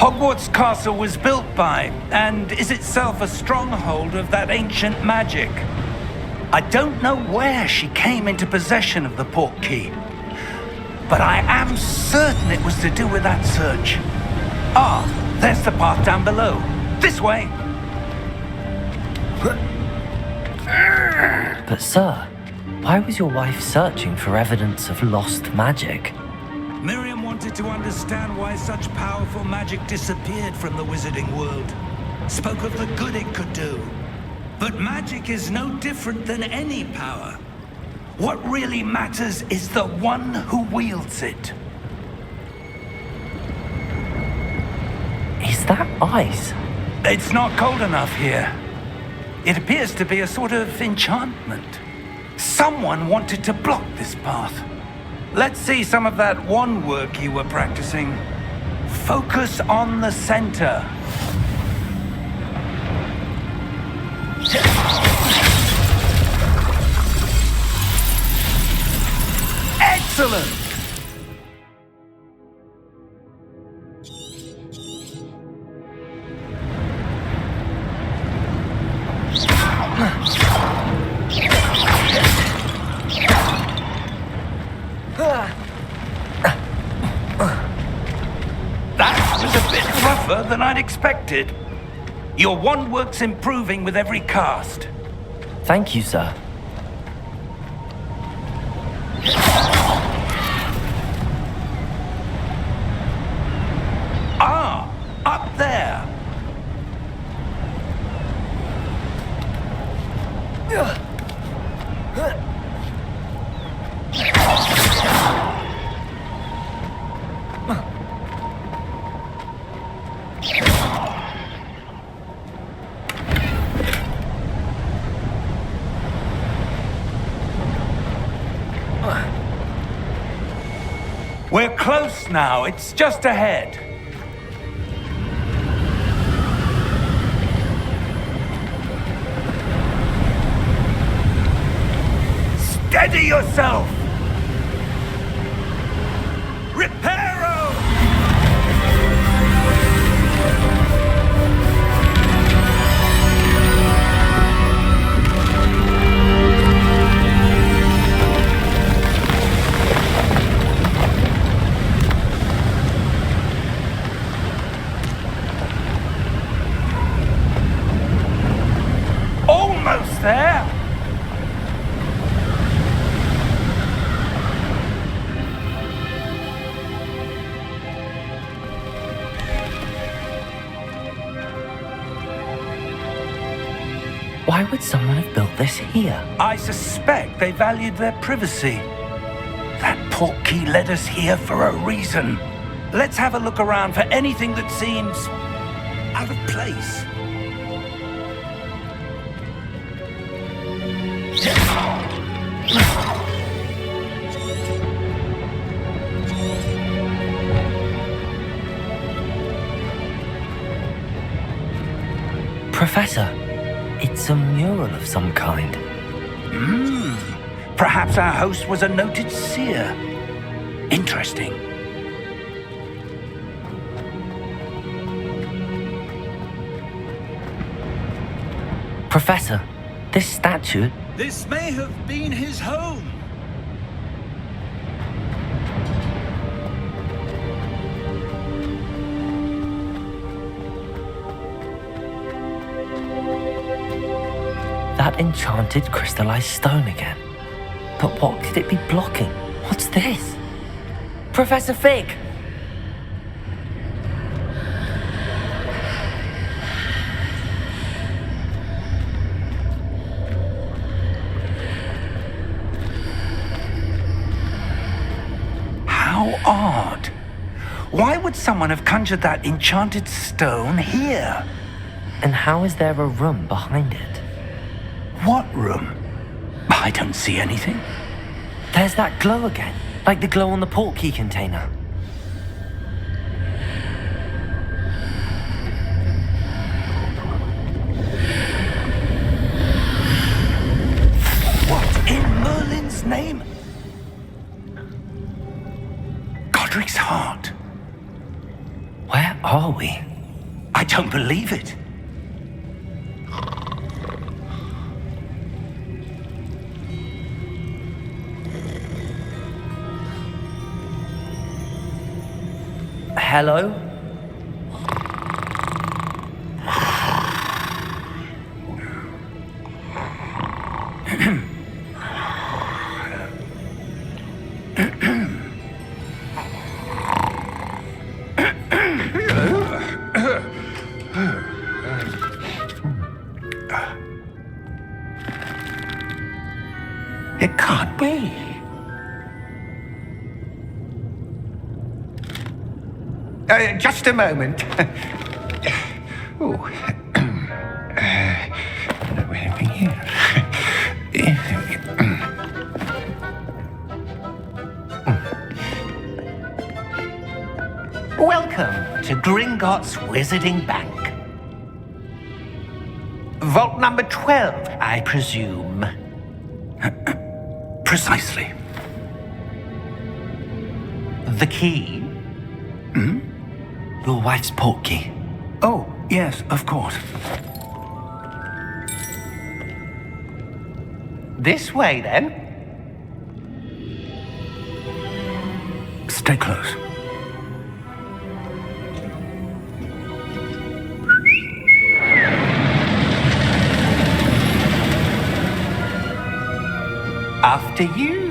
Hogwarts Castle was built by, and is itself a stronghold of that ancient magic. I don't know where she came into possession of the portkey, but I am certain it was to do with that search. Ah, there's the path down below. This way. But sir, why was your wife searching for evidence of lost magic? Miriam wanted to understand why such powerful magic disappeared from the wizarding world. Spoke of the good it could do. But magic is no different than any power. What really matters is the one who wields it. Is that ice? It's not cold enough here. It appears to be a sort of enchantment. Someone wanted to block this path. Let's see some of that wand work you were practicing. Focus on the center. Excellent! That was a bit rougher than I'd expected. Your wand work's improving with every cast. Thank you, sir. Ah, up there. We're close now. It's just ahead. Steady yourself! Reparo! Almost there! Why would someone have built this here? I suspect they valued their privacy. That portkey led us here for a reason. Let's have a look around for anything that seems out of place. Professor, it's a mural of some kind. Perhaps our host was a noted seer. Interesting. Professor, this statue... This may have been his home. That enchanted crystallized stone again. But what could it be blocking? What's this? Professor Fig! How odd. Why would someone have conjured that enchanted stone here? And how is there a room behind it? What room? I don't see anything. There's that glow again, like the glow on the portkey container. What in Merlin's name? Godric's heart. Where are we? I don't believe it. Hello? It can't be. Just a moment. Oh. Welcome to Gringotts Wizarding Bank. Vault number 12, I presume. Precisely. The key? Your wife's portkey. Oh, yes, of course. This way, then. Stay close. After you.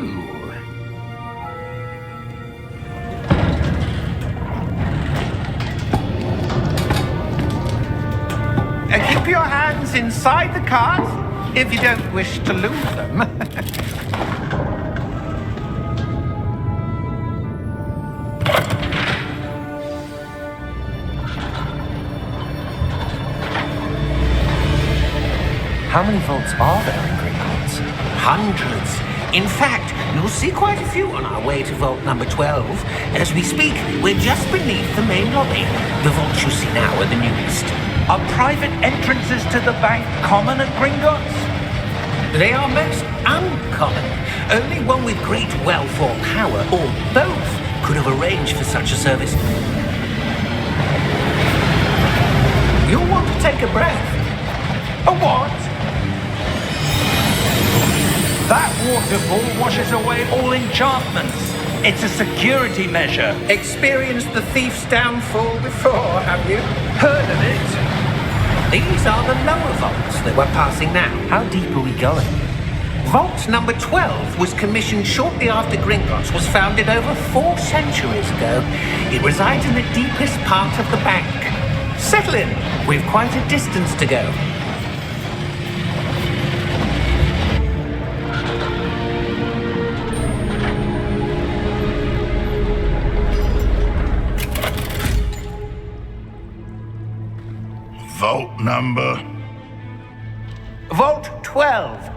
Keep your hands inside the cart if you don't wish to lose them. How many vaults are there in Gringotts? Hundreds. In fact, you'll see quite a few on our way to vault number 12. As we speak, we're just beneath the main lobby. The vaults you see now are the newest. Are private entrances to the bank common at Gringotts? They are most uncommon. Only one with great wealth or power, or both, could have arranged for such a service. You'll want to take a breath. A what? That waterfall washes away all enchantments. It's a security measure. Experienced the thief's downfall before, have you? Heard of it? These are the lower vaults that we're passing now. How deep are we going? Vault number 12 was commissioned shortly after Gringotts was founded over 4 centuries ago. It resides in the deepest part of the bank. Settle in. We've quite a distance to go. Vault number? Vault 12.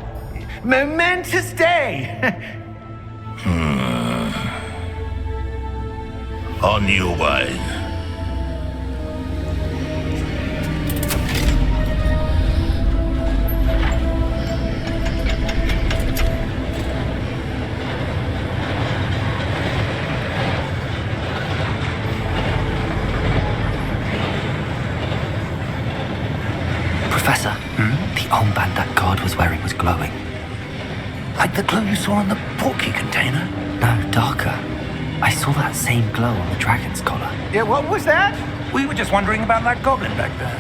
Momentous day. On your way. Professor, the armband that guard was wearing was glowing. Like the glow you saw on the portkey container? No, darker. I saw that same glow on the dragon's collar. Yeah, what was that? We were just wondering about that goblin back there.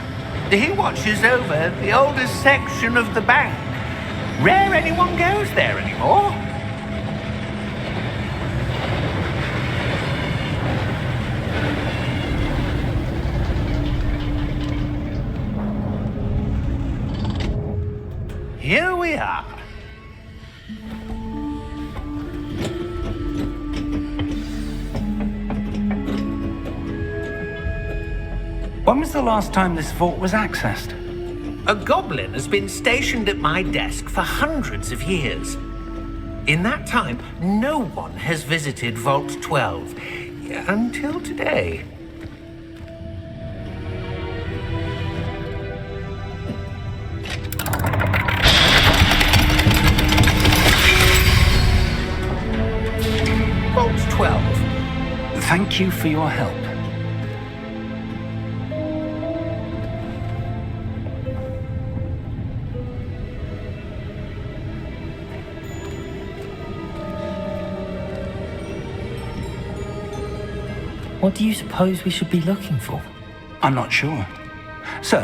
He watches over the oldest section of the bank. Rare anyone goes there anymore. Here we are. When was the last time this vault was accessed? A goblin has been stationed at my desk for hundreds of years. In that time, no one has visited Vault 12 until today. Vault 12. Thank you for your help. What do you suppose we should be looking for? I'm not sure. Sir,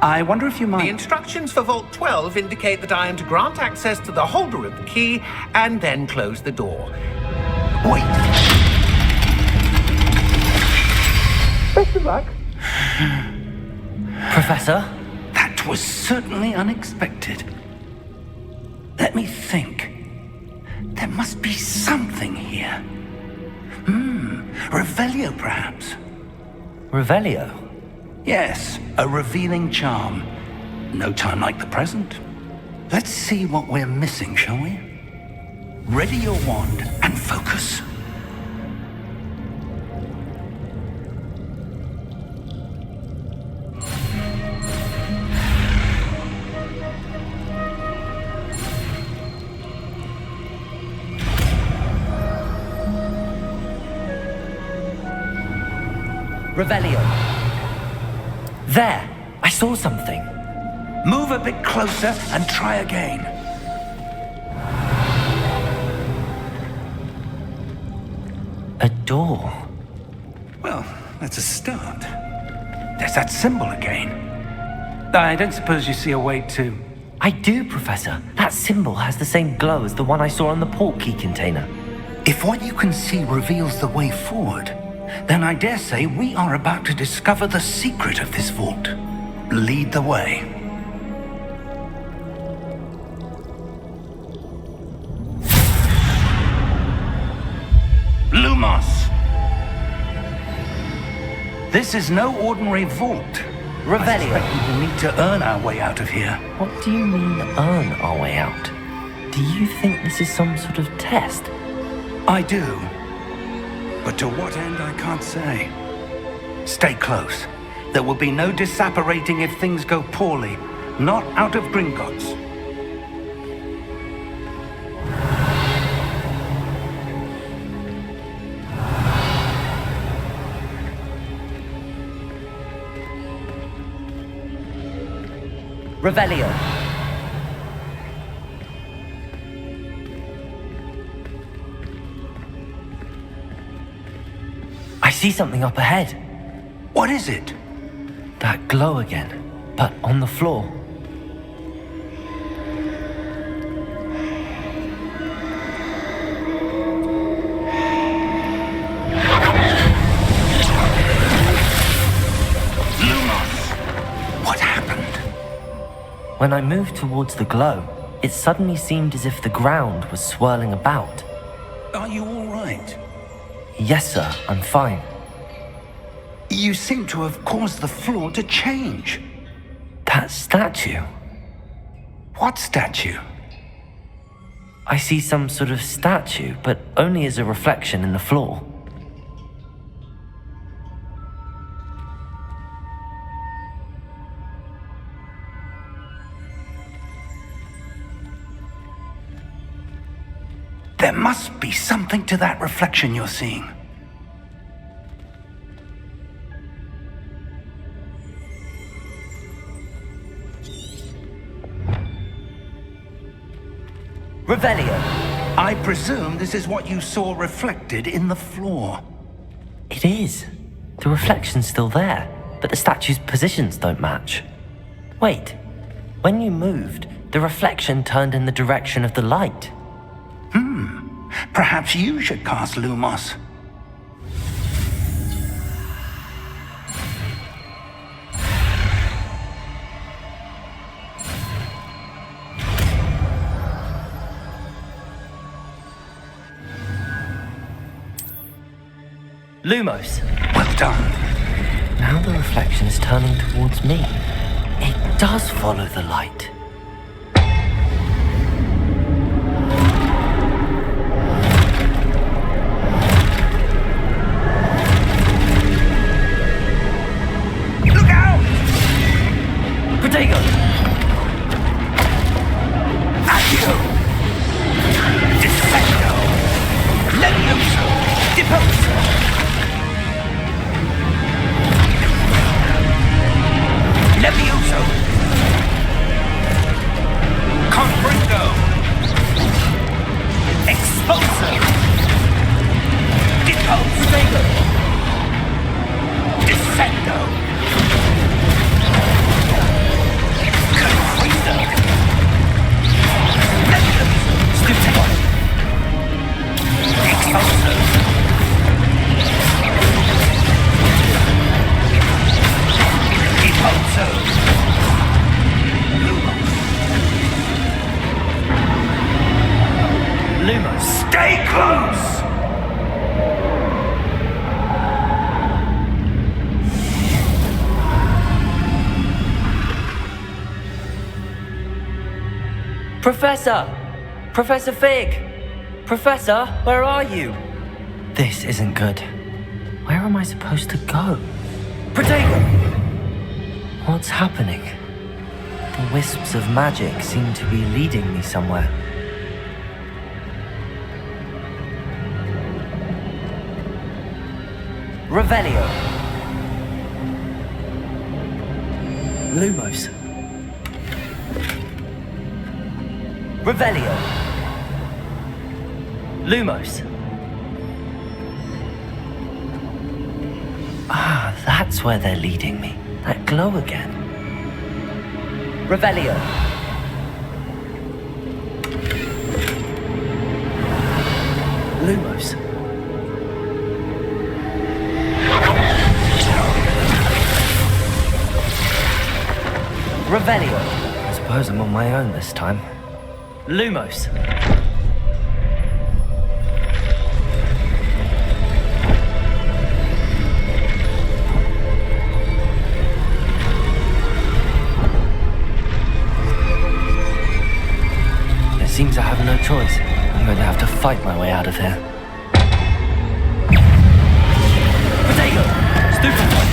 I wonder if you The might... instructions for Vault 12 indicate that I am to grant access to the holder of the key and then close the door. Wait! Best of luck. Professor? That was certainly unexpected. Let me think. There must be something here. Revelio, perhaps. Revelio? Yes, a revealing charm. No time like the present. Let's see what we're missing, shall we? Ready your wand and focus. Revelio. There! I saw something. Move a bit closer and try again. A door. Well, that's a start. There's that symbol again. I don't suppose you see a way to... I do, Professor. That symbol has the same glow as the one I saw on the portkey container. If what you can see reveals the way forward, then I dare say we are about to discover the secret of this vault. Lead the way. Lumos! This is no ordinary vault. I Revelio. suspect we will need to earn our way out of here. What do you mean, earn our way out? Do you think this is some sort of test? I do. But to what end, I can't say. Stay close. There will be no disapparating if things go poorly. Not out of Gringotts. Revelio. I see something up ahead. What is it? That glow again, but on the floor. What happened? When I moved towards the glow, it suddenly seemed as if the ground was swirling about. Are you all right? Yes, sir, I'm fine. You seem to have caused the floor to change. That statue. What statue? I see some sort of statue, but only as a reflection in the floor. There must be something to that reflection you're seeing. Revelio. I presume this is what you saw reflected in the floor. It is. The reflection's still there, but the statue's positions don't match. Wait. When you moved, the reflection turned in the direction of the light. Perhaps you should cast Lumos. Lumos. Well done. Now the reflection is turning towards me. It does follow the light. Look out! Protego! Accio! Defendo! Levioso! Deposo! Levioso! Keep hope so. Lumos. Stay close! Professor! Professor Fig! Professor, where are you? This isn't good. Where am I supposed to go? Protego! What's happening? The wisps of magic seem to be leading me somewhere. Revelio. Lumos. Revelio. Lumos. Ah, that's where they're leading me. That glow again. Revelio. Lumos. Revelio. I suppose I'm on my own this time. Lumos. It seems I have no choice. I'm going to have to fight my way out of here. Potato! Stupefy!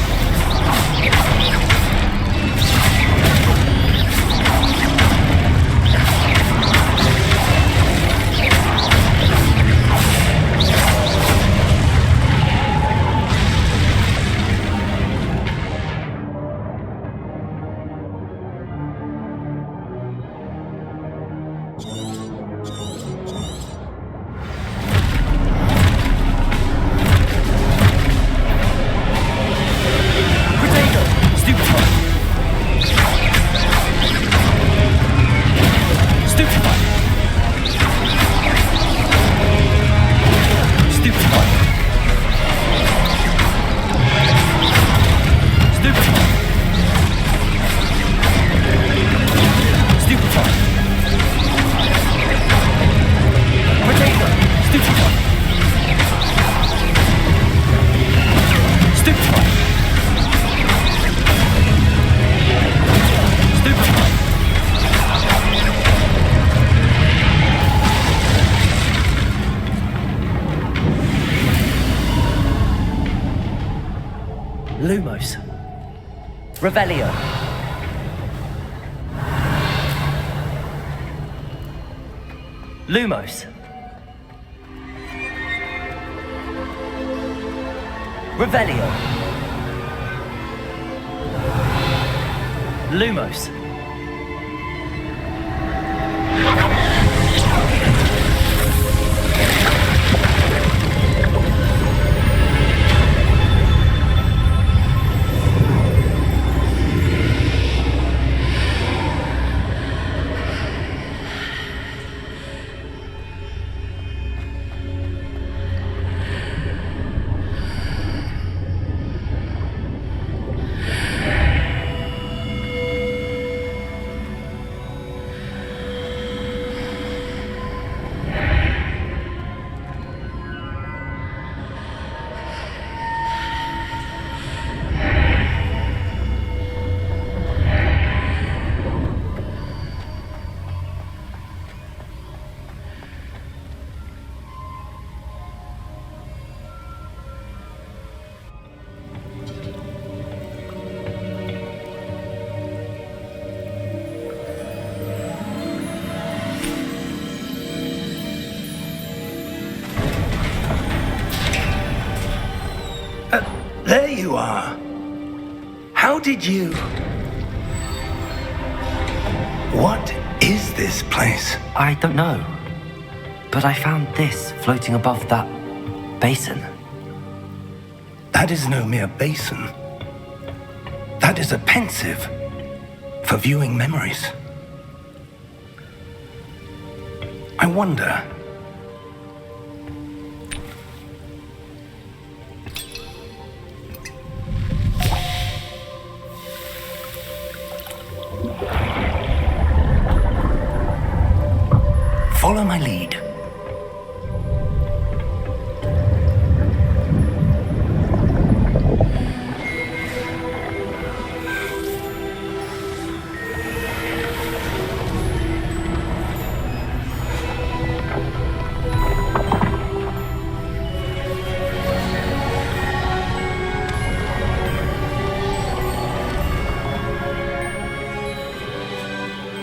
Lumos. Revelio. Lumos. Revelio. Lumos. There you are. How did you... What is this place? I don't know. But I found this floating above that basin. That is no mere basin. That is a pensive for viewing memories. I wonder... my lead.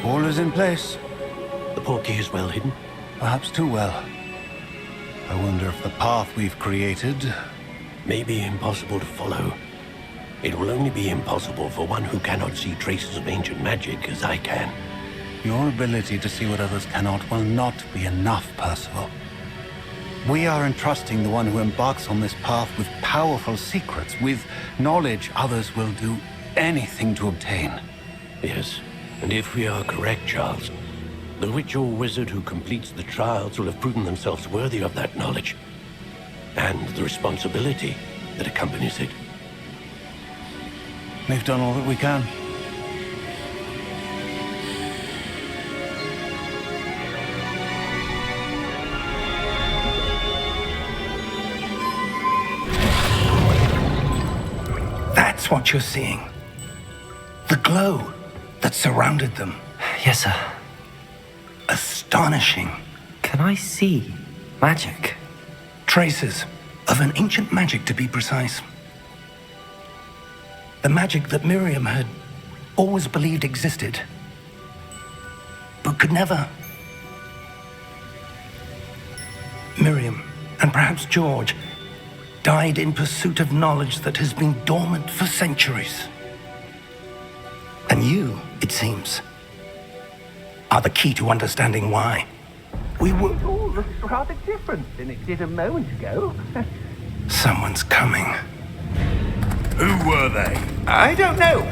All is in place. The portkey is well hidden. Perhaps too well. I wonder if the path we've created... May be impossible to follow. It will only be impossible for one who cannot see traces of ancient magic as I can. Your ability to see what others cannot will not be enough, Percival. We are entrusting the one who embarks on this path with powerful secrets, with knowledge others will do anything to obtain. Yes, and if we are correct, Charles, the witch or wizard who completes the trials will have proven themselves worthy of that knowledge, and the responsibility that accompanies it. We've done all that we can. That's what you're seeing. The glow that surrounded them. Yes, sir. Astonishing. Can I see magic? Traces of an ancient magic, to be precise. The magic that Miriam had always believed existed, but could never. Miriam, and perhaps George, died in pursuit of knowledge that has been dormant for centuries. And you, it seems, are the key to understanding why. We were all looks rather different than it did a moment ago. Someone's coming. Who were they? I don't know.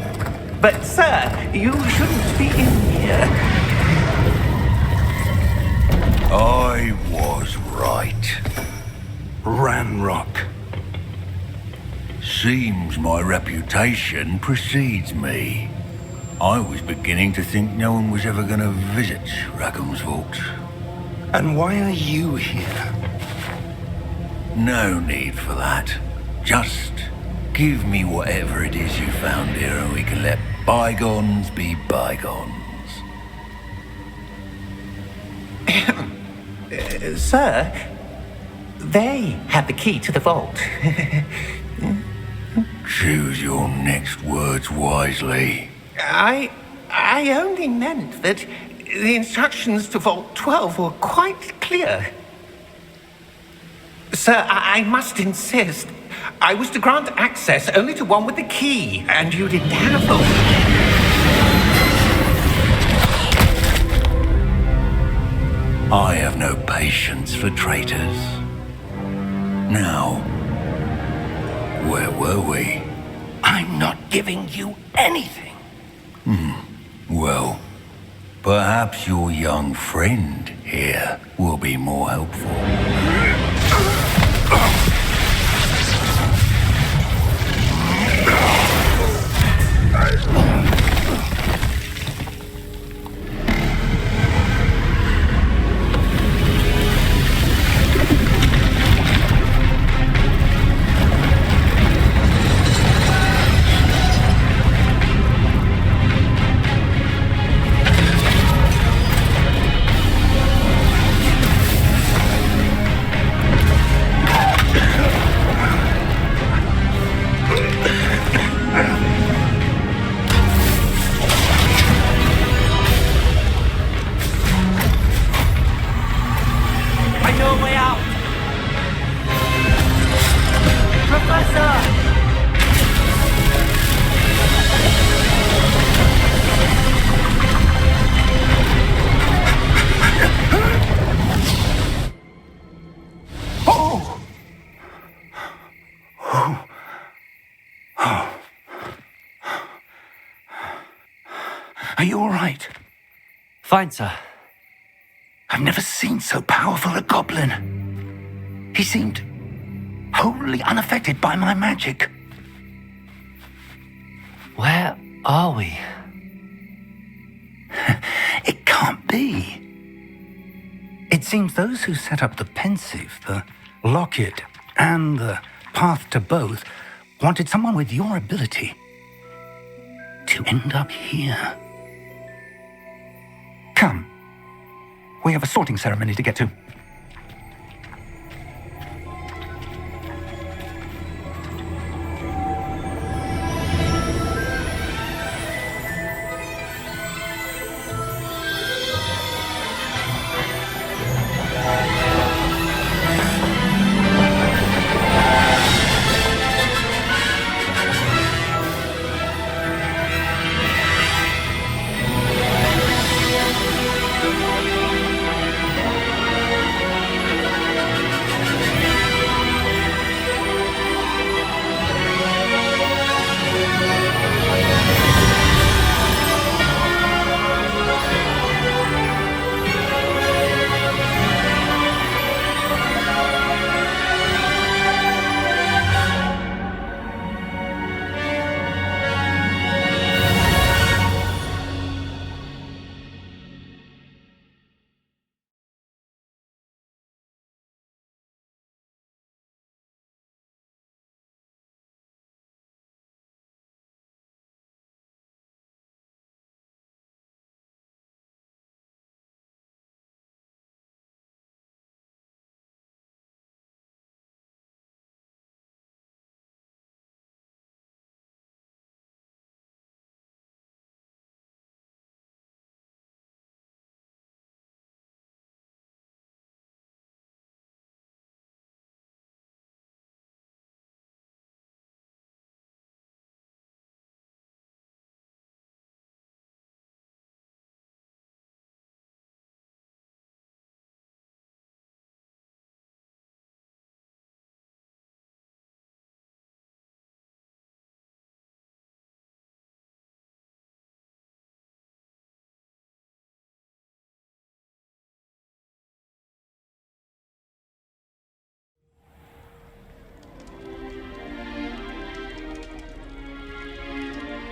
But, sir, you shouldn't be in here. I was right. Ranrock. Seems my reputation precedes me. I was beginning to think no one was ever going to visit Rackham's Vault. And why are you here? No need for that. Just give me whatever it is you found here and we can let bygones be bygones. Sir, they have the key to the vault. Choose your next words wisely. I only meant that the instructions to Vault 12 were quite clear. Sir, I must insist. I was to grant access only to one with the key, and you didn't have them. I have no patience for traitors. Now, where were we? I'm not giving you anything. Well, perhaps your young friend here will be more helpful. Are you all right? Fine, sir. I've never seen so powerful a goblin. He seemed wholly unaffected by my magic. Where are we? It can't be. It seems those who set up the pensive, the locket, and the path to both wanted someone with your ability to end up here. Come. We have a sorting ceremony to get to.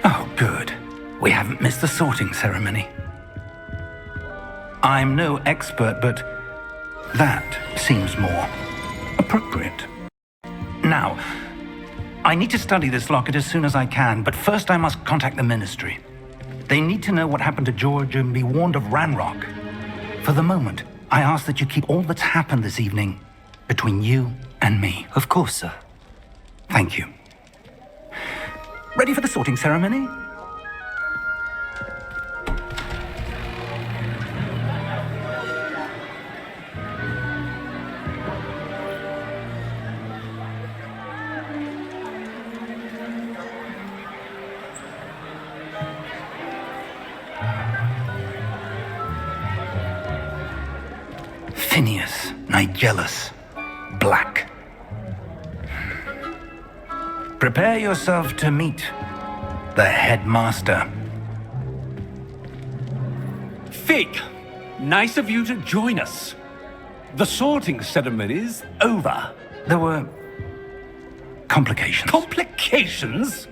Oh, good. We haven't missed the sorting ceremony. I'm no expert, but that seems more appropriate. Now, I need to study this locket as soon as I can, but first I must contact the Ministry. They need to know what happened to George and be warned of Ranrock. For the moment, I ask that you keep all that's happened this evening between you and me. Of course, sir. Thank you. Ready for the sorting ceremony? Phineas, Nigellus, Black. Prepare yourself to meet the headmaster. Fig, nice of you to join us. The sorting ceremony's over. There were complications. Complications?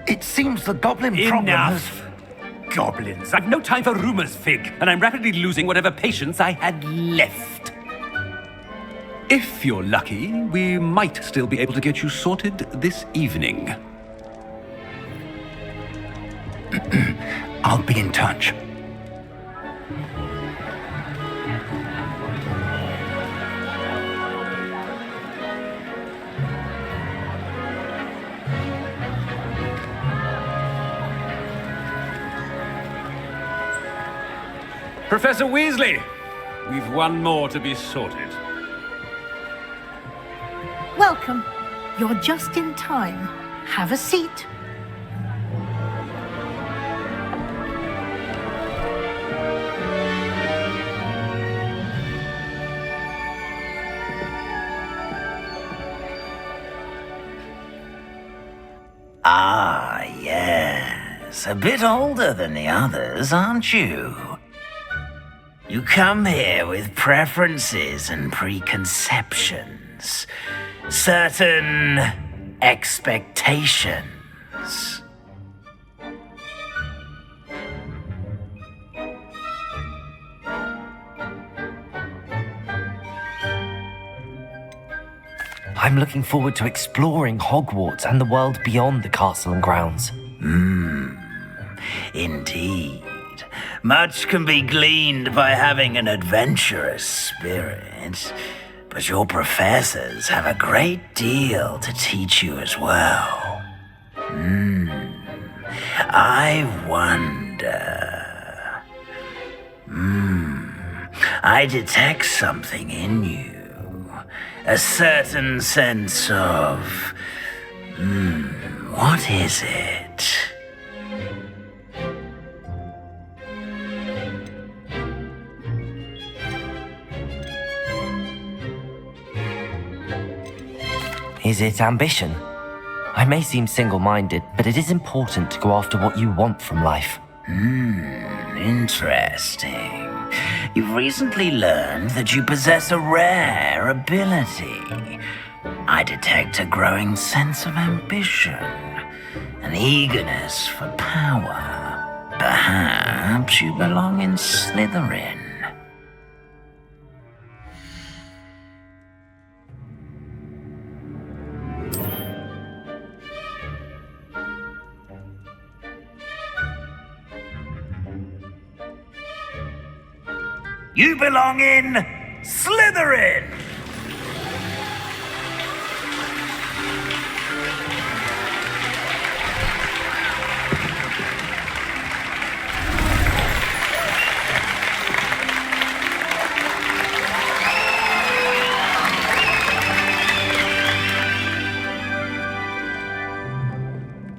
It seems the goblin problem has... Enough. Goblins. I've no time for rumors, Fig, and I'm rapidly losing whatever patience I had left. If you're lucky, we might still be able to get you sorted this evening. I'll be in touch. Professor Weasley, we've one more to be sorted. Welcome. You're just in time. Have a seat. Ah, yes. A bit older than the others, aren't you? You come here with preferences and preconceptions. Certain expectations. I'm looking forward to exploring Hogwarts and the world beyond the castle and grounds. Indeed. Much can be gleaned by having an adventurous spirit, but your professors have a great deal to teach you as well. I wonder... I detect something in you. A certain sense of... what is it? Is it ambition? I may seem single-minded, but it is important to go after what you want from life. Interesting. You've recently learned that you possess a rare ability. I detect a growing sense of ambition, an eagerness for power. Perhaps you belong in Slytherin. You belong in Slytherin!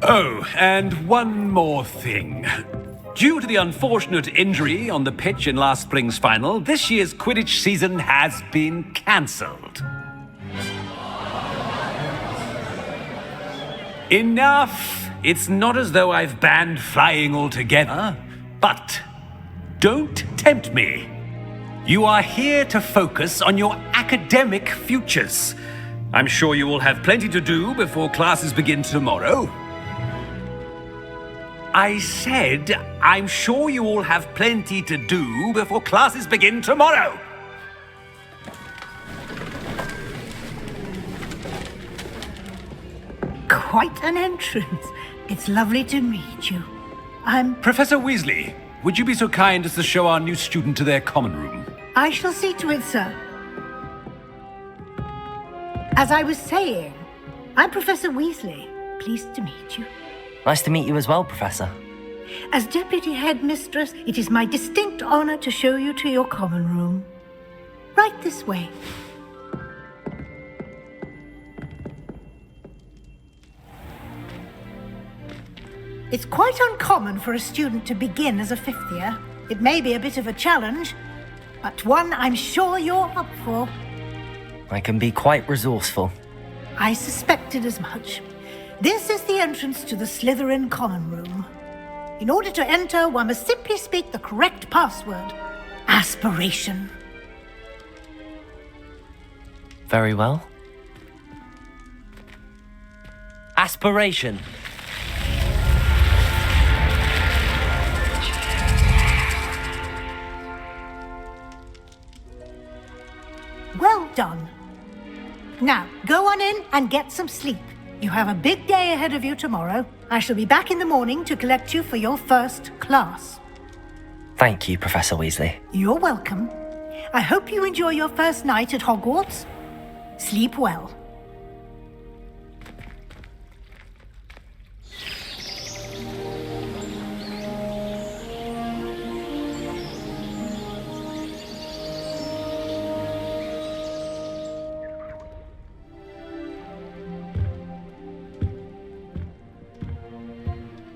Oh, and one more thing. Due to the unfortunate injury on the pitch in last spring's final, this year's Quidditch season has been cancelled. Enough! It's not as though I've banned flying altogether, but don't tempt me. You are here to focus on your academic futures. I'm sure you will have plenty to do before classes begin tomorrow. I said, I'm sure you all have plenty to do before classes begin tomorrow. Quite an entrance. It's lovely to meet you. Professor Weasley, would you be so kind as to show our new student to their common room? I shall see to it, sir. As I was saying, I'm Professor Weasley. Pleased to meet you. Nice to meet you as well, Professor. As Deputy Headmistress, it is my distinct honor to show you to your common room. Right this way. It's quite uncommon for a student to begin as a fifth year. It may be a bit of a challenge, but one I'm sure you're up for. I can be quite resourceful. I suspected as much. This is the entrance to the Slytherin common room. In order to enter, one must simply speak the correct password. Aspiration. Very well. Aspiration. Well done. Now, go on in and get some sleep. You have a big day ahead of you tomorrow. I shall be back in the morning to collect you for your first class. Thank you, Professor Weasley. You're welcome. I hope you enjoy your first night at Hogwarts. Sleep well.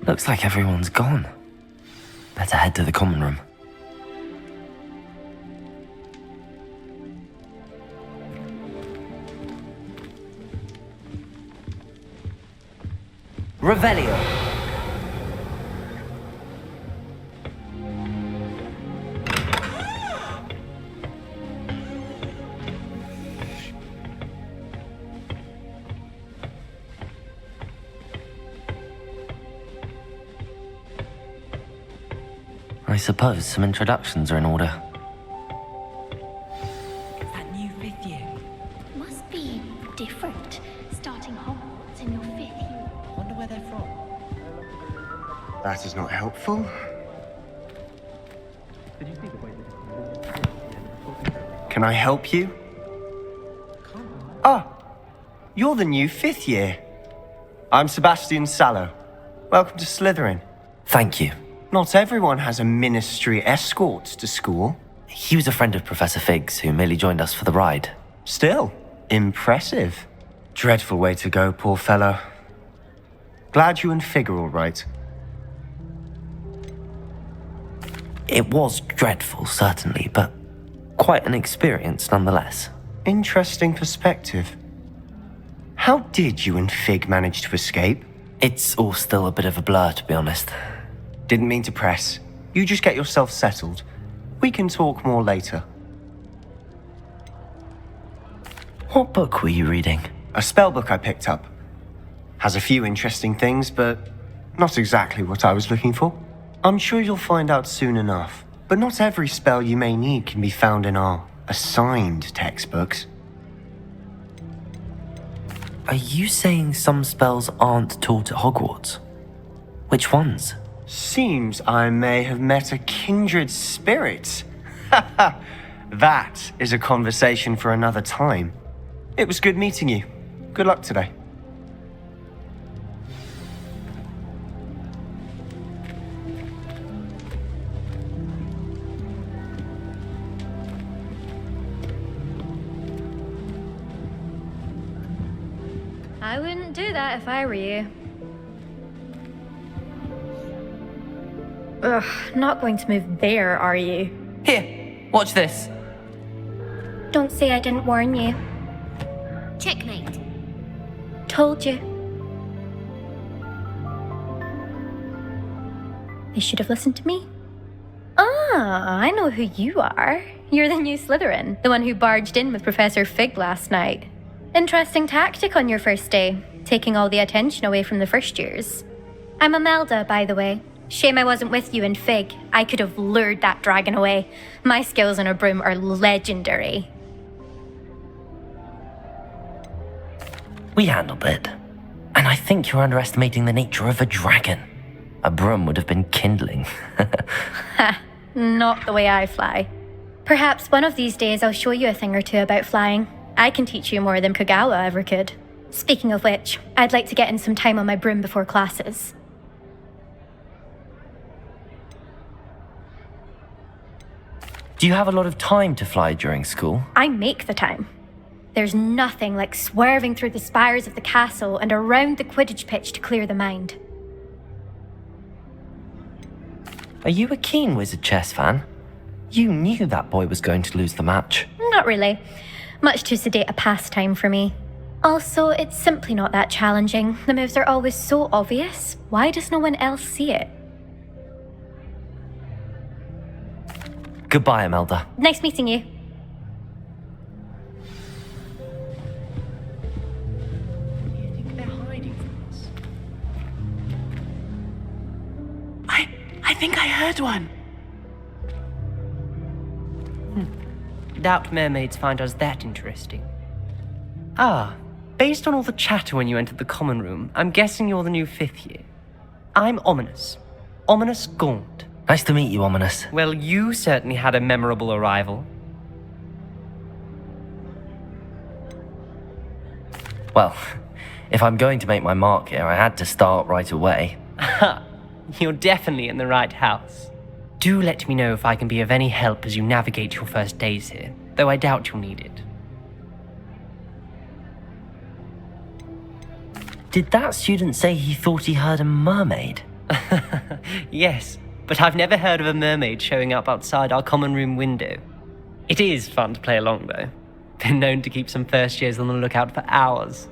Looks like everyone's gone. Better head to the common room. Revelio. I suppose some introductions are in order. That new fifth year Must be different. That is not helpful. Can I help you? Ah, you're the new 5th year. I'm Sebastian Sallow. Welcome to Slytherin. Thank you. Not everyone has a ministry escort to school. He was a friend of Professor Fig's who merely joined us for the ride. Still, impressive. Dreadful way to go, poor fellow. Glad you and Fig are all right. It was dreadful, certainly, but quite an experience nonetheless. Interesting perspective. How did you and Fig manage to escape? It's all still a bit of a blur, to be honest. Didn't mean to press. You just get yourself settled. We can talk more later. What book were you reading? A spell book I picked up. Has a few interesting things, but not exactly what I was looking for. I'm sure you'll find out soon enough. But not every spell you may need can be found in our assigned textbooks. Are you saying some spells aren't taught at Hogwarts? Which ones? Seems I may have met a kindred spirit. That is a conversation for another time. It was good meeting you. Good luck today. I wouldn't do that if I were you. Ugh, not going to move there, are you? Here, watch this. Don't say I didn't warn you. Checkmate. Told you. They should have listened to me. Ah, I know who you are. You're the new Slytherin, the one who barged in with Professor Fig last night. Interesting tactic on your first day, taking all the attention away from the first years. I'm Imelda, by the way. Shame I wasn't with you in Fig. I could have lured that dragon away. My skills on a broom are legendary. We handled it. And I think you're underestimating the nature of a dragon. A broom would have been kindling. Ha, not the way I fly. Perhaps one of these days I'll show you a thing or two about flying. I can teach you more than Kagawa ever could. Speaking of which, I'd like to get in some time on my broom before classes. Do you have a lot of time to fly during school? I make the time. There's nothing like swerving through the spires of the castle and around the Quidditch pitch to clear the mind. Are you a keen Wizard chess fan? You knew that boy was going to lose the match. Not really. Much too sedate a pastime for me. Also, it's simply not that challenging. The moves are always so obvious. Why does no one else see it? Goodbye, Imelda. Nice meeting you. I think I heard one. Doubt mermaids find us that interesting. Ah, based on all the chatter when you entered the common room, I'm guessing you're the new 5th year. I'm Ominous. Ominous Gaunt. Nice to meet you, Ominous. Well, you certainly had a memorable arrival. Well, if I'm going to make my mark here, I had to start right away. Ha! You're definitely in the right house. Do let me know if I can be of any help as you navigate your first days here, though I doubt you'll need it. Did that student say he thought he heard a mermaid? Yes, but I've never heard of a mermaid showing up outside our common room window. It is fun to play along, though. Been known to keep some first years on the lookout for hours.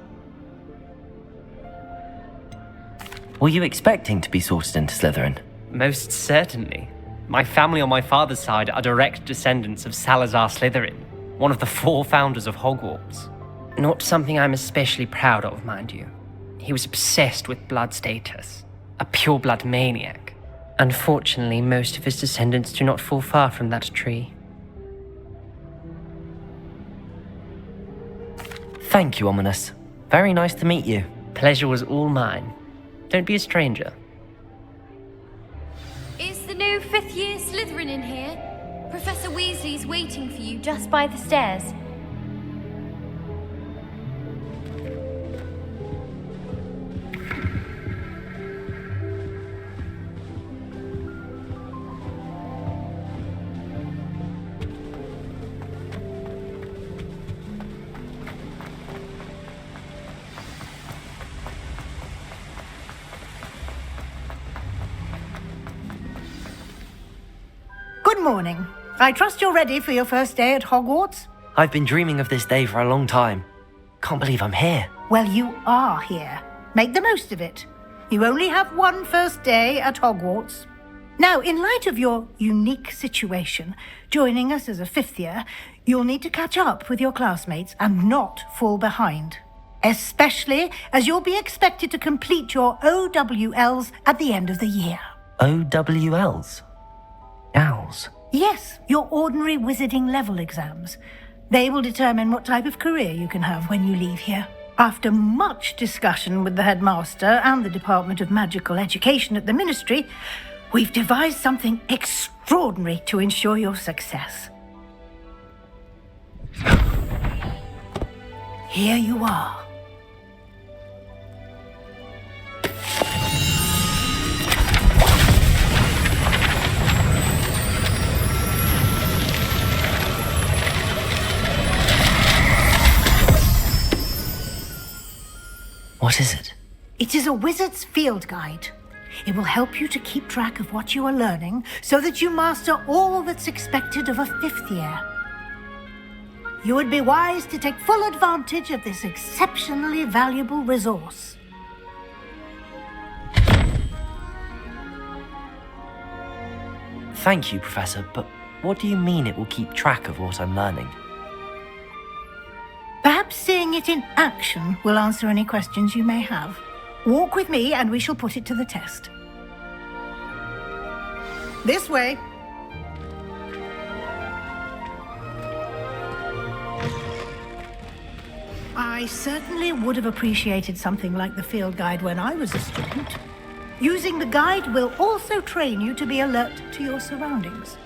Were you expecting to be sorted into Slytherin? Most certainly. My family on my father's side are direct descendants of Salazar Slytherin, one of the 4 founders of Hogwarts. Not something I'm especially proud of, mind you. He was obsessed with blood status, a pure-blood maniac. Unfortunately, most of his descendants do not fall far from that tree. Thank you, Ominous. Very nice to meet you. Pleasure was all mine. Don't be a stranger. Slytherin in here. Professor Weasley's waiting for you Just by the stairs. Good morning. I trust you're ready for your first day at Hogwarts? I've been dreaming of this day for a long time. Can't believe I'm here. Well, you are here. Make the most of it. You only have one first day at Hogwarts. Now, in light of your unique situation, joining us as a fifth year, you'll need to catch up with your classmates and not fall behind. Especially as you'll be expected to complete your OWLs at the end of the year. OWLs? Owls? Yes, your ordinary wizarding level exams. They will determine what type of career you can have when you leave here. After much discussion with the headmaster and the Department of Magical Education at the Ministry, we've devised something extraordinary to ensure your success. Here you are. What is it? It is a wizard's field guide. It will help you to keep track of what you are learning so that you master all that's expected of a fifth year. You would be wise to take full advantage of this exceptionally valuable resource. Thank you, Professor, but what do you mean it will keep track of what I'm learning? Perhaps seeing it in action will answer any questions you may have. Walk with me and we shall put it to the test. This way. I certainly would have appreciated something like the field guide when I was a student. Using the guide will also train you to be alert to your surroundings.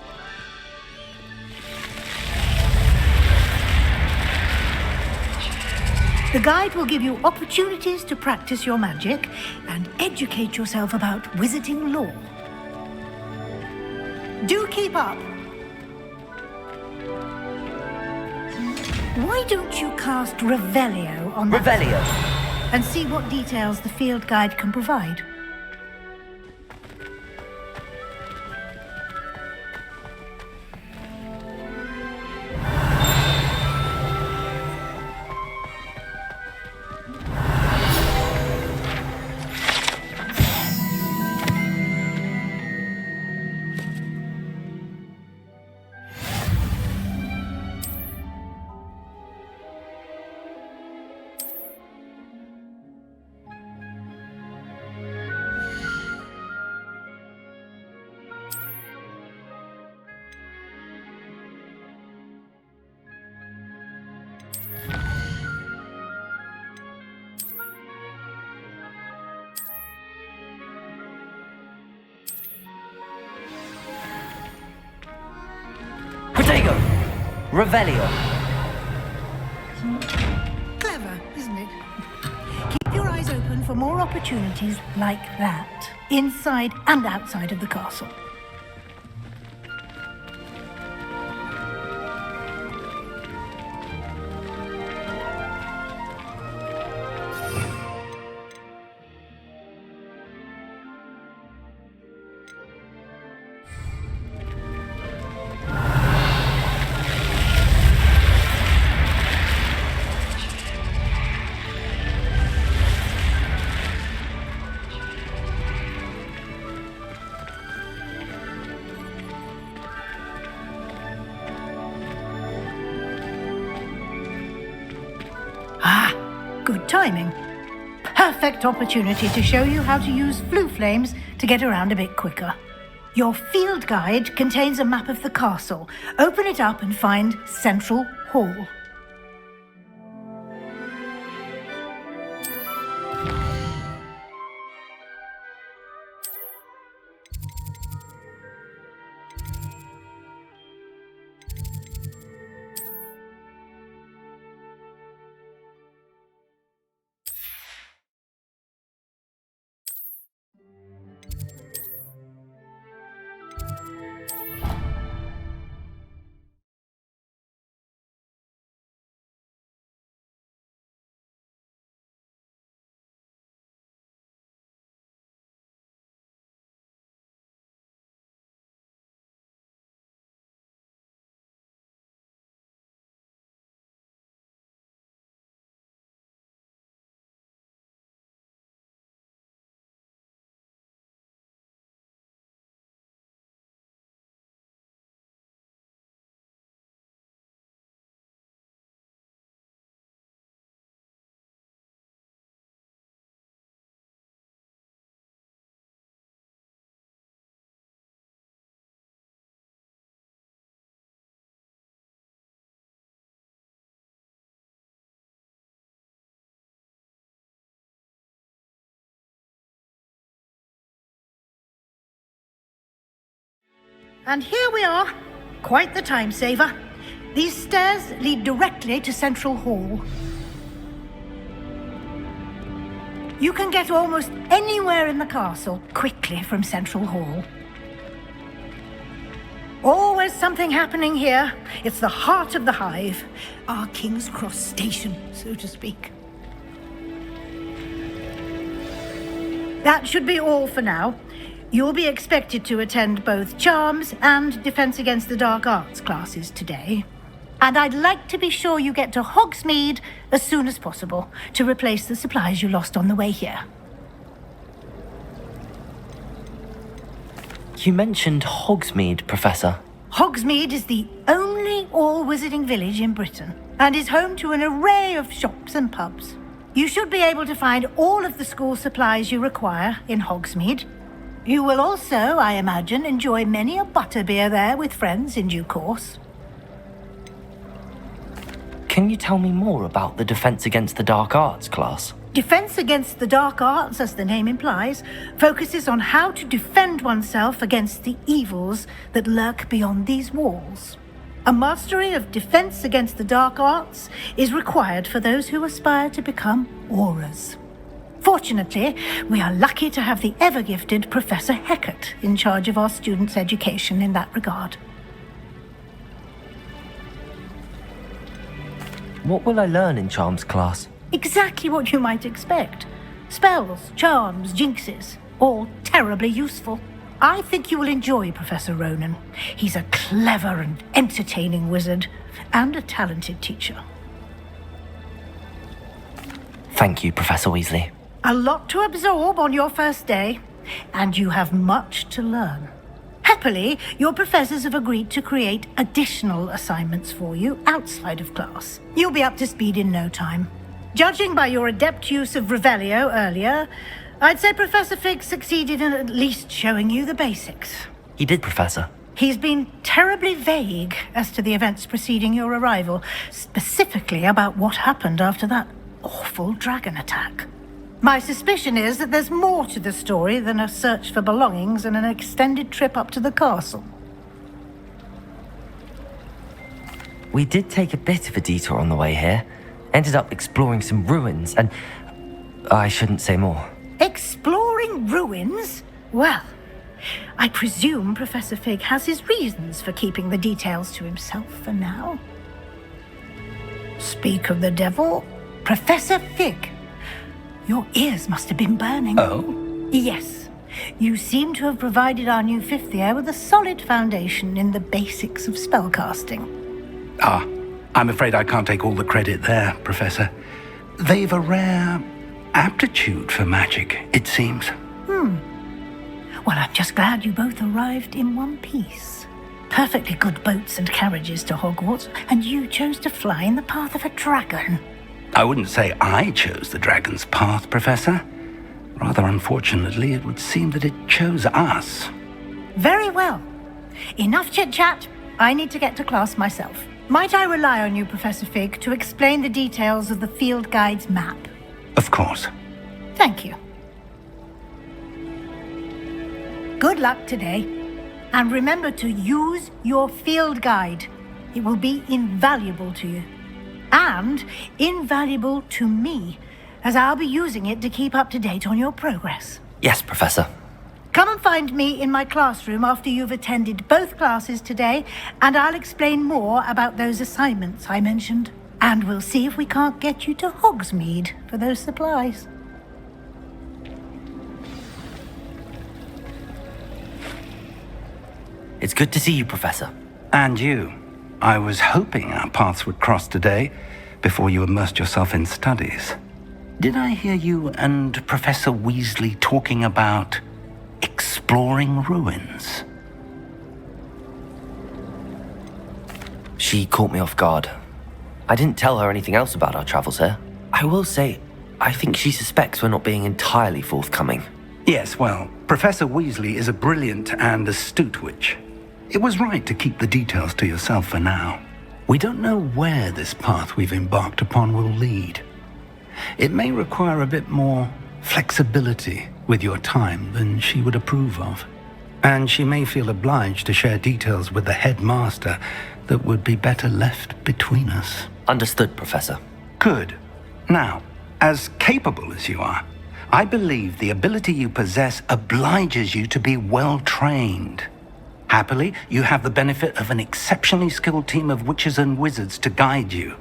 The guide will give you opportunities to practice your magic and educate yourself about wizarding lore. Do keep up. Why don't you cast Revelio on that Revelio? and see what details the field guide can provide? Protego! Revelio! Clever, isn't it? Keep your eyes open for more opportunities like that, inside and outside of the castle. Good timing. Perfect opportunity to show you how to use flue flames to get around a bit quicker. Your field guide contains a map of the castle. Open it up and find Central Hall. And here we are. Quite the time saver. These stairs lead directly to Central Hall. You can get almost anywhere in the castle quickly from Central Hall. Always something happening here. It's the heart of the hive. Our King's Cross station, so to speak. That should be all for now. You'll be expected to attend both Charms and Defense Against the Dark Arts classes today. And I'd like to be sure you get to Hogsmeade as soon as possible to replace the supplies you lost on the way here. You mentioned Hogsmeade, Professor. Hogsmeade is the only all-wizarding village in Britain and is home to an array of shops and pubs. You should be able to find all of the school supplies you require in Hogsmeade. You will also, I imagine, enjoy many a butterbeer there with friends in due course. Can you tell me more about the Defense Against the Dark Arts class? Defense Against the Dark Arts, as the name implies, focuses on how to defend oneself against the evils that lurk beyond these walls. A mastery of Defense Against the Dark Arts is required for those who aspire to become Aurors. Fortunately, we are lucky to have the ever-gifted Professor Hecat in charge of our students' education in that regard. What will I learn in Charms class? Exactly what you might expect. Spells, charms, jinxes, all terribly useful. I think you will enjoy Professor Ronan. He's a clever and entertaining wizard, and a talented teacher. Thank you, Professor Weasley. A lot to absorb on your first day, and you have much to learn. Happily, your professors have agreed to create additional assignments for you outside of class. You'll be up to speed in no time. Judging by your adept use of Revelio earlier, I'd say Professor Fig succeeded in at least showing you the basics. He did, Professor. He's been terribly vague as to the events preceding your arrival, specifically about what happened after that awful dragon attack. My suspicion is that there's more to the story than a search for belongings and an extended trip up to the castle. We did take a bit of a detour on the way here. Ended up exploring some ruins and... I shouldn't say more. Exploring ruins? Well, I presume Professor Fig has his reasons for keeping the details to himself for now. Speak of the devil, Professor Fig. Your ears must have been burning. Oh? Yes. You seem to have provided our new fifth year with a solid foundation in the basics of spellcasting. Ah, I'm afraid I can't take all the credit there, Professor. They've a rare aptitude for magic, it seems. Well, I'm just glad you both arrived in one piece. Perfectly good boats and carriages to Hogwarts, and you chose to fly in the path of a dragon. I wouldn't say I chose the dragon's path, Professor. Rather unfortunately, it would seem that it chose us. Very well. Enough chit-chat. I need to get to class myself. Might I rely on you, Professor Fig, to explain the details of the field guide's map? Of course. Thank you. Good luck today. And remember to use your field guide. It will be invaluable to you. And invaluable to me, as I'll be using it to keep up to date on your progress. Yes, Professor. Come and find me in my classroom after you've attended both classes today, and I'll explain more about those assignments I mentioned. And we'll see if we can't get you to Hogsmeade for those supplies. It's good to see you, Professor. And you. I was hoping our paths would cross today before you immersed yourself in studies. Did I hear you and Professor Weasley talking about exploring ruins? She caught me off guard. I didn't tell her anything else about our travels here. I will say, I think she suspects we're not being entirely forthcoming. Yes, well, Professor Weasley is a brilliant and astute witch. It was right to keep the details to yourself for now. We don't know where this path we've embarked upon will lead. It may require a bit more flexibility with your time than she would approve of. And she may feel obliged to share details with the headmaster that would be better left between us. Understood, Professor. Good. Now, as capable as you are, I believe the ability you possess obliges you to be well trained. Happily, you have the benefit of an exceptionally skilled team of witches and wizards to guide you.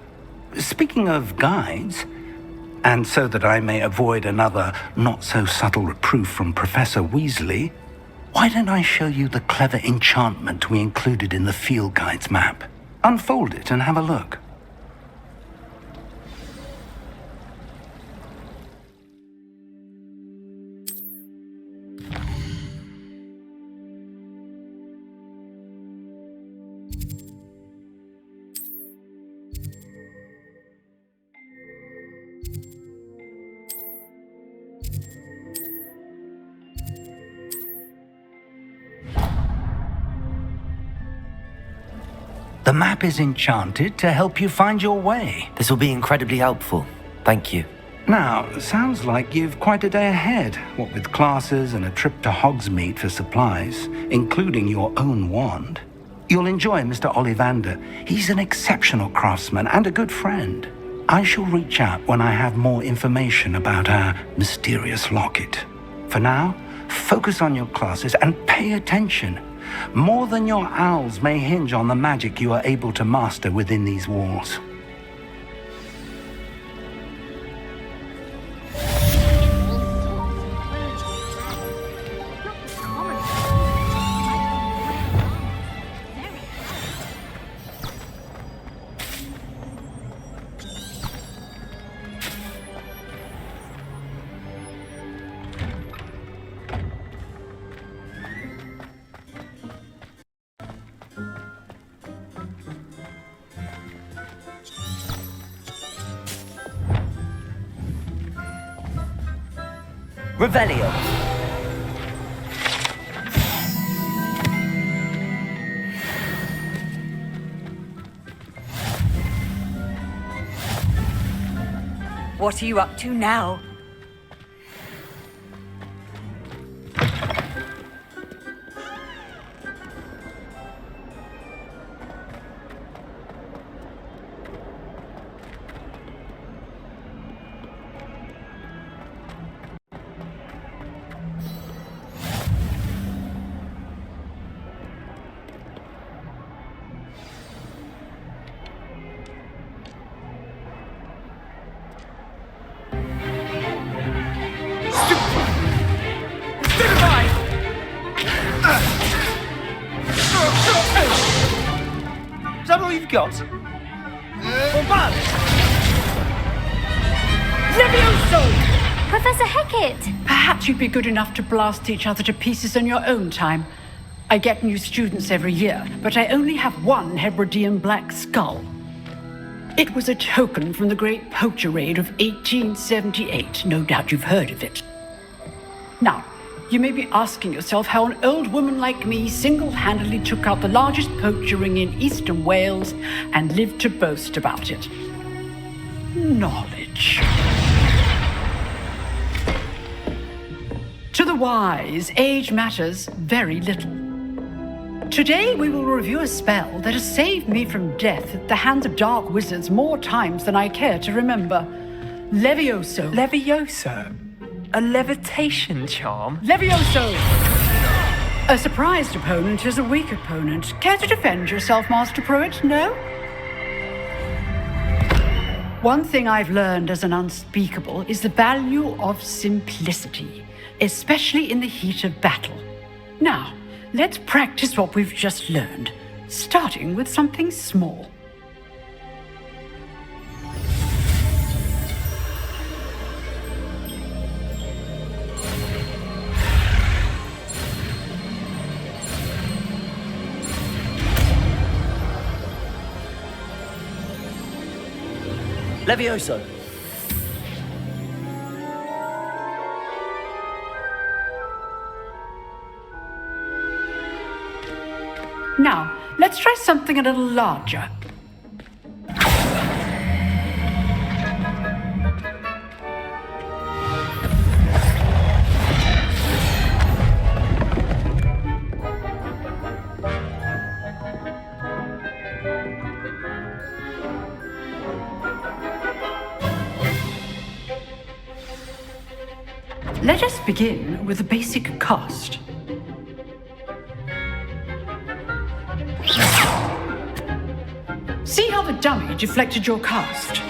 Speaking of guides, and so that I may avoid another not-so-subtle reproof from Professor Weasley, why don't I show you the clever enchantment we included in the field guide's map? Unfold it and have a look. The map is enchanted to help you find your way. This will be incredibly helpful. Thank you. Now, sounds like you've quite a day ahead, what with classes and a trip to Hogsmeade for supplies, including your own wand. You'll enjoy Mr. Ollivander. He's an exceptional craftsman and a good friend. I shall reach out when I have more information about our mysterious locket. For now, focus on your classes and pay attention. More than your owls may hinge on the magic you are able to master within these walls. Revelio. What are you up to now? Is that all you've got? Bombard! Levioso! Professor Hecat! Perhaps you'd be good enough to blast each other to pieces in your own time. I get new students every year, but I only have one Hebridean black skull. It was a token from the Great Poacher Raid of 1878. No doubt you've heard of it. Now, you may be asking yourself how an old woman like me single-handedly took out the largest poacher ring in eastern Wales and lived to boast about it. Knowledge. To the wise, age matters very little. Today we will review a spell that has saved me from death at the hands of dark wizards more times than I care to remember. Levioso. Levioso? A levitation charm? Levioso! A surprised opponent is a weak opponent. Care to defend yourself, Master Pruitt? No? One thing I've learned as an unspeakable is the value of simplicity, especially in the heat of battle. Now, let's practice what we've just learned, starting with something small. Levioso. Now, let's try something a little larger. Let us begin with the basic cast. See how the dummy deflected your cast?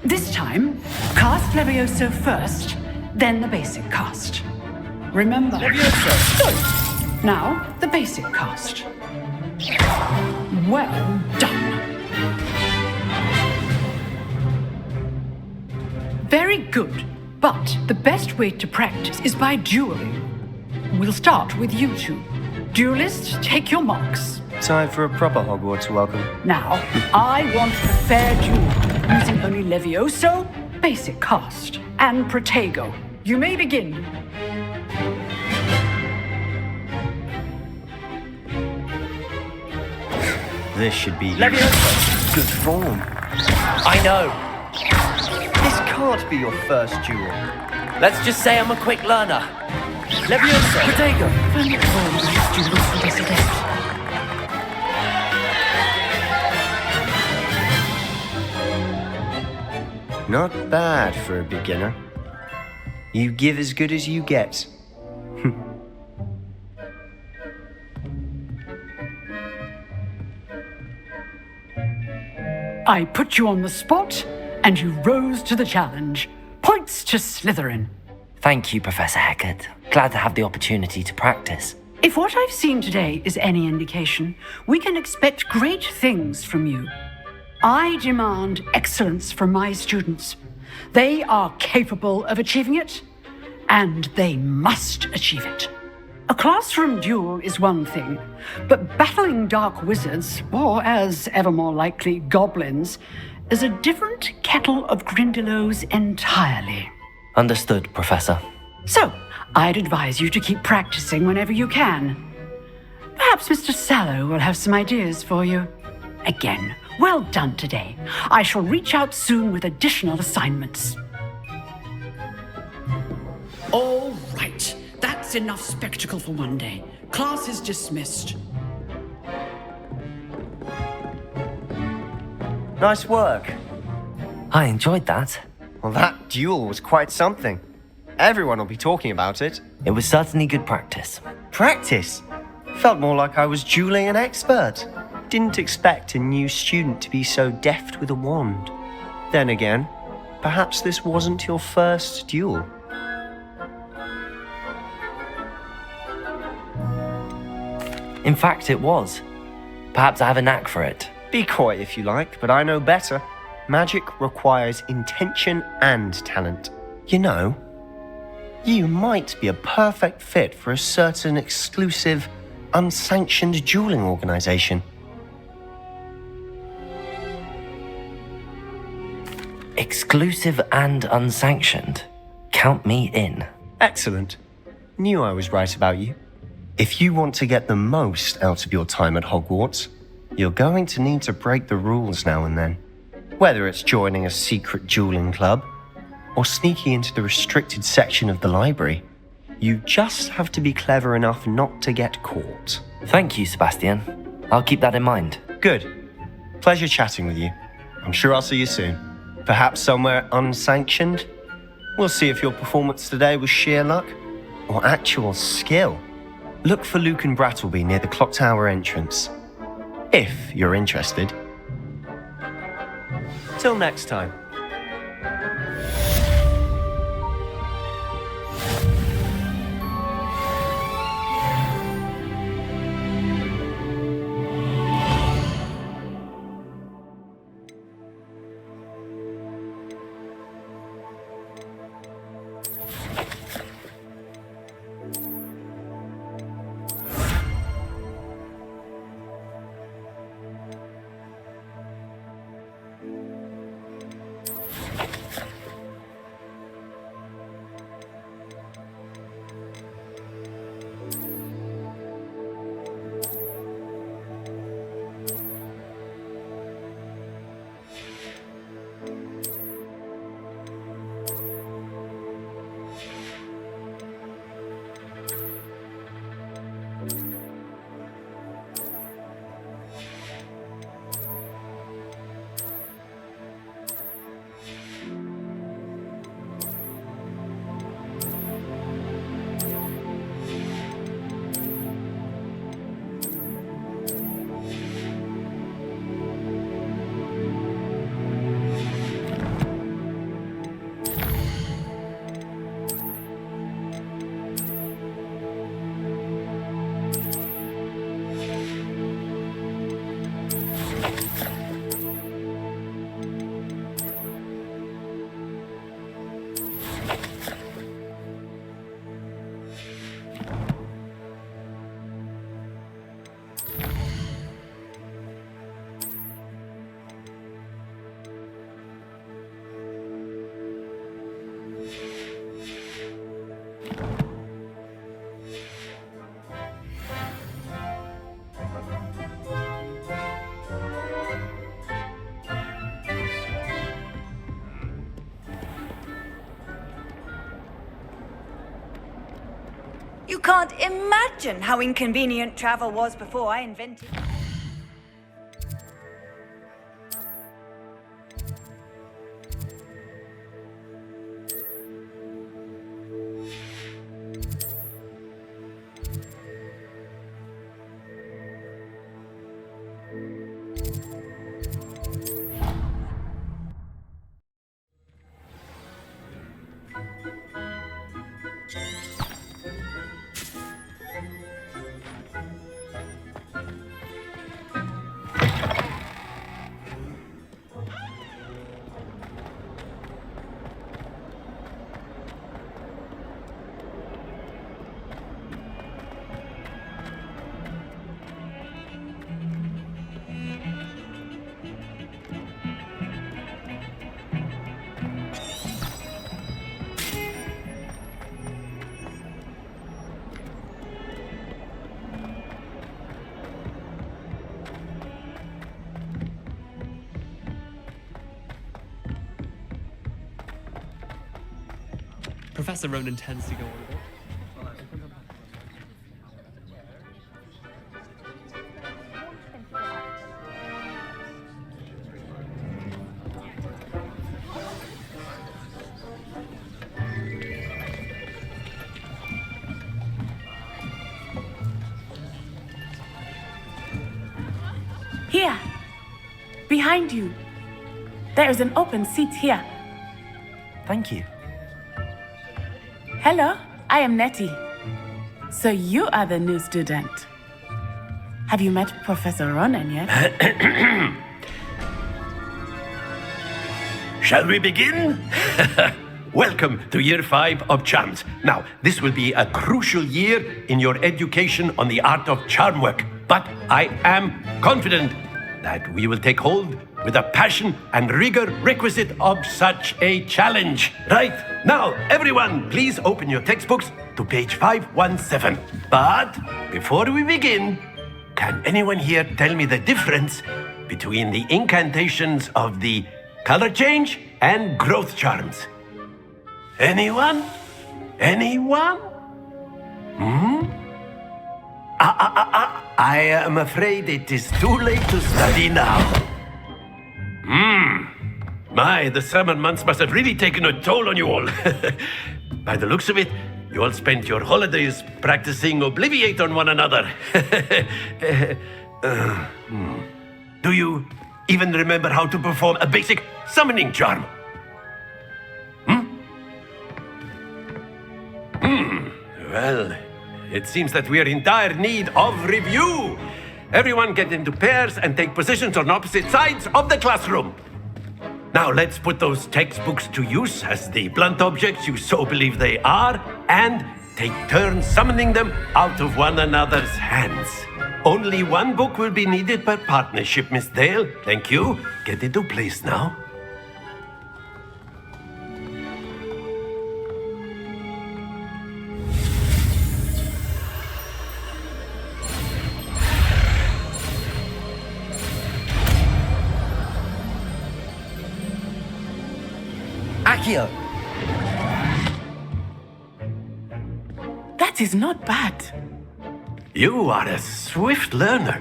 This time, cast Levioso first, then the basic cast. Remember. Levioso! Good. Now, the basic cast. Well done. Very good. But the best way to practice is by dueling. We'll start with you two. Duelists, take your marks. Time for a proper Hogwarts welcome. Now, I want a fair duel, using only Levioso, basic cast, and Protego. You may begin. This should be Levioso! good form. I know. This can't be your first duel. Let's just say I'm a quick learner. Levioso! Protego! Not bad for a beginner. You give as good as you get. I put you on the spot, and you rose to the challenge. Points to Slytherin. Thank you, Professor Hecat. Glad to have the opportunity to practice. If what I've seen today is any indication, we can expect great things from you. I demand excellence from my students. They are capable of achieving it, and they must achieve it. A classroom duel is one thing, but battling dark wizards, or as ever more likely, goblins, is a different kettle of Grindylows entirely. Understood, Professor. So, I'd advise you to keep practicing whenever you can. Perhaps Mr. Sallow will have some ideas for you. Again, well done today. I shall reach out soon with additional assignments. All right. That's enough spectacle for one day. Class is dismissed. Nice work. I enjoyed that. Well, that duel was quite something. Everyone will be talking about it. It was certainly good practice. Practice? Felt more like I was dueling an expert. Didn't expect a new student to be so deft with a wand. Then again, perhaps this wasn't your first duel. In fact, it was. Perhaps I have a knack for it. Be coy if you like, but I know better. Magic requires intention and talent. You know, you might be a perfect fit for a certain exclusive, unsanctioned dueling organization. Exclusive and unsanctioned. Count me in. Excellent. Knew I was right about you. If you want to get the most out of your time at Hogwarts, you're going to need to break the rules now and then. Whether it's joining a secret dueling club or sneaking into the restricted section of the library, you just have to be clever enough not to get caught. Thank you, Sebastian. I'll keep that in mind. Good. Pleasure chatting with you. I'm sure I'll see you soon. Perhaps somewhere unsanctioned? We'll see if your performance today was sheer luck or actual skill. Look for Luke and Brattleby near the clock tower entrance, if you're interested. Till next time. You can't imagine how inconvenient travel was before I invented... Professor Ronan tends to go on a bit. Here! Behind you! There is an open seat here. Thank you. Hello, I am Nettie. So you are the new student. Have you met Professor Ronan yet? Shall we begin? Welcome to Year 5 of Charms. Now, this will be a crucial year in your education on the art of charm work. But I am confident that we will take hold with the passion and rigor requisite of such a challenge. Right, now, everyone, please open your textbooks to page 517. But before we begin, can anyone here tell me the difference between the incantations of the color change and growth charms? Anyone? Anyone? I am afraid it is too late to study now. My, the summer months must have really taken a toll on you all. By the looks of it, you all spent your holidays practicing Obliviate on one another. Do you even remember how to perform a basic summoning charm? Well, it seems that we are in dire need of review. Everyone get into pairs and take positions on opposite sides of the classroom. Now let's put those textbooks to use as the blunt objects you so believe they are, and take turns summoning them out of one another's hands. Only one book will be needed per partnership, Miss Dale. Thank you. Get into place now. Accio! That is not bad. You are a swift learner.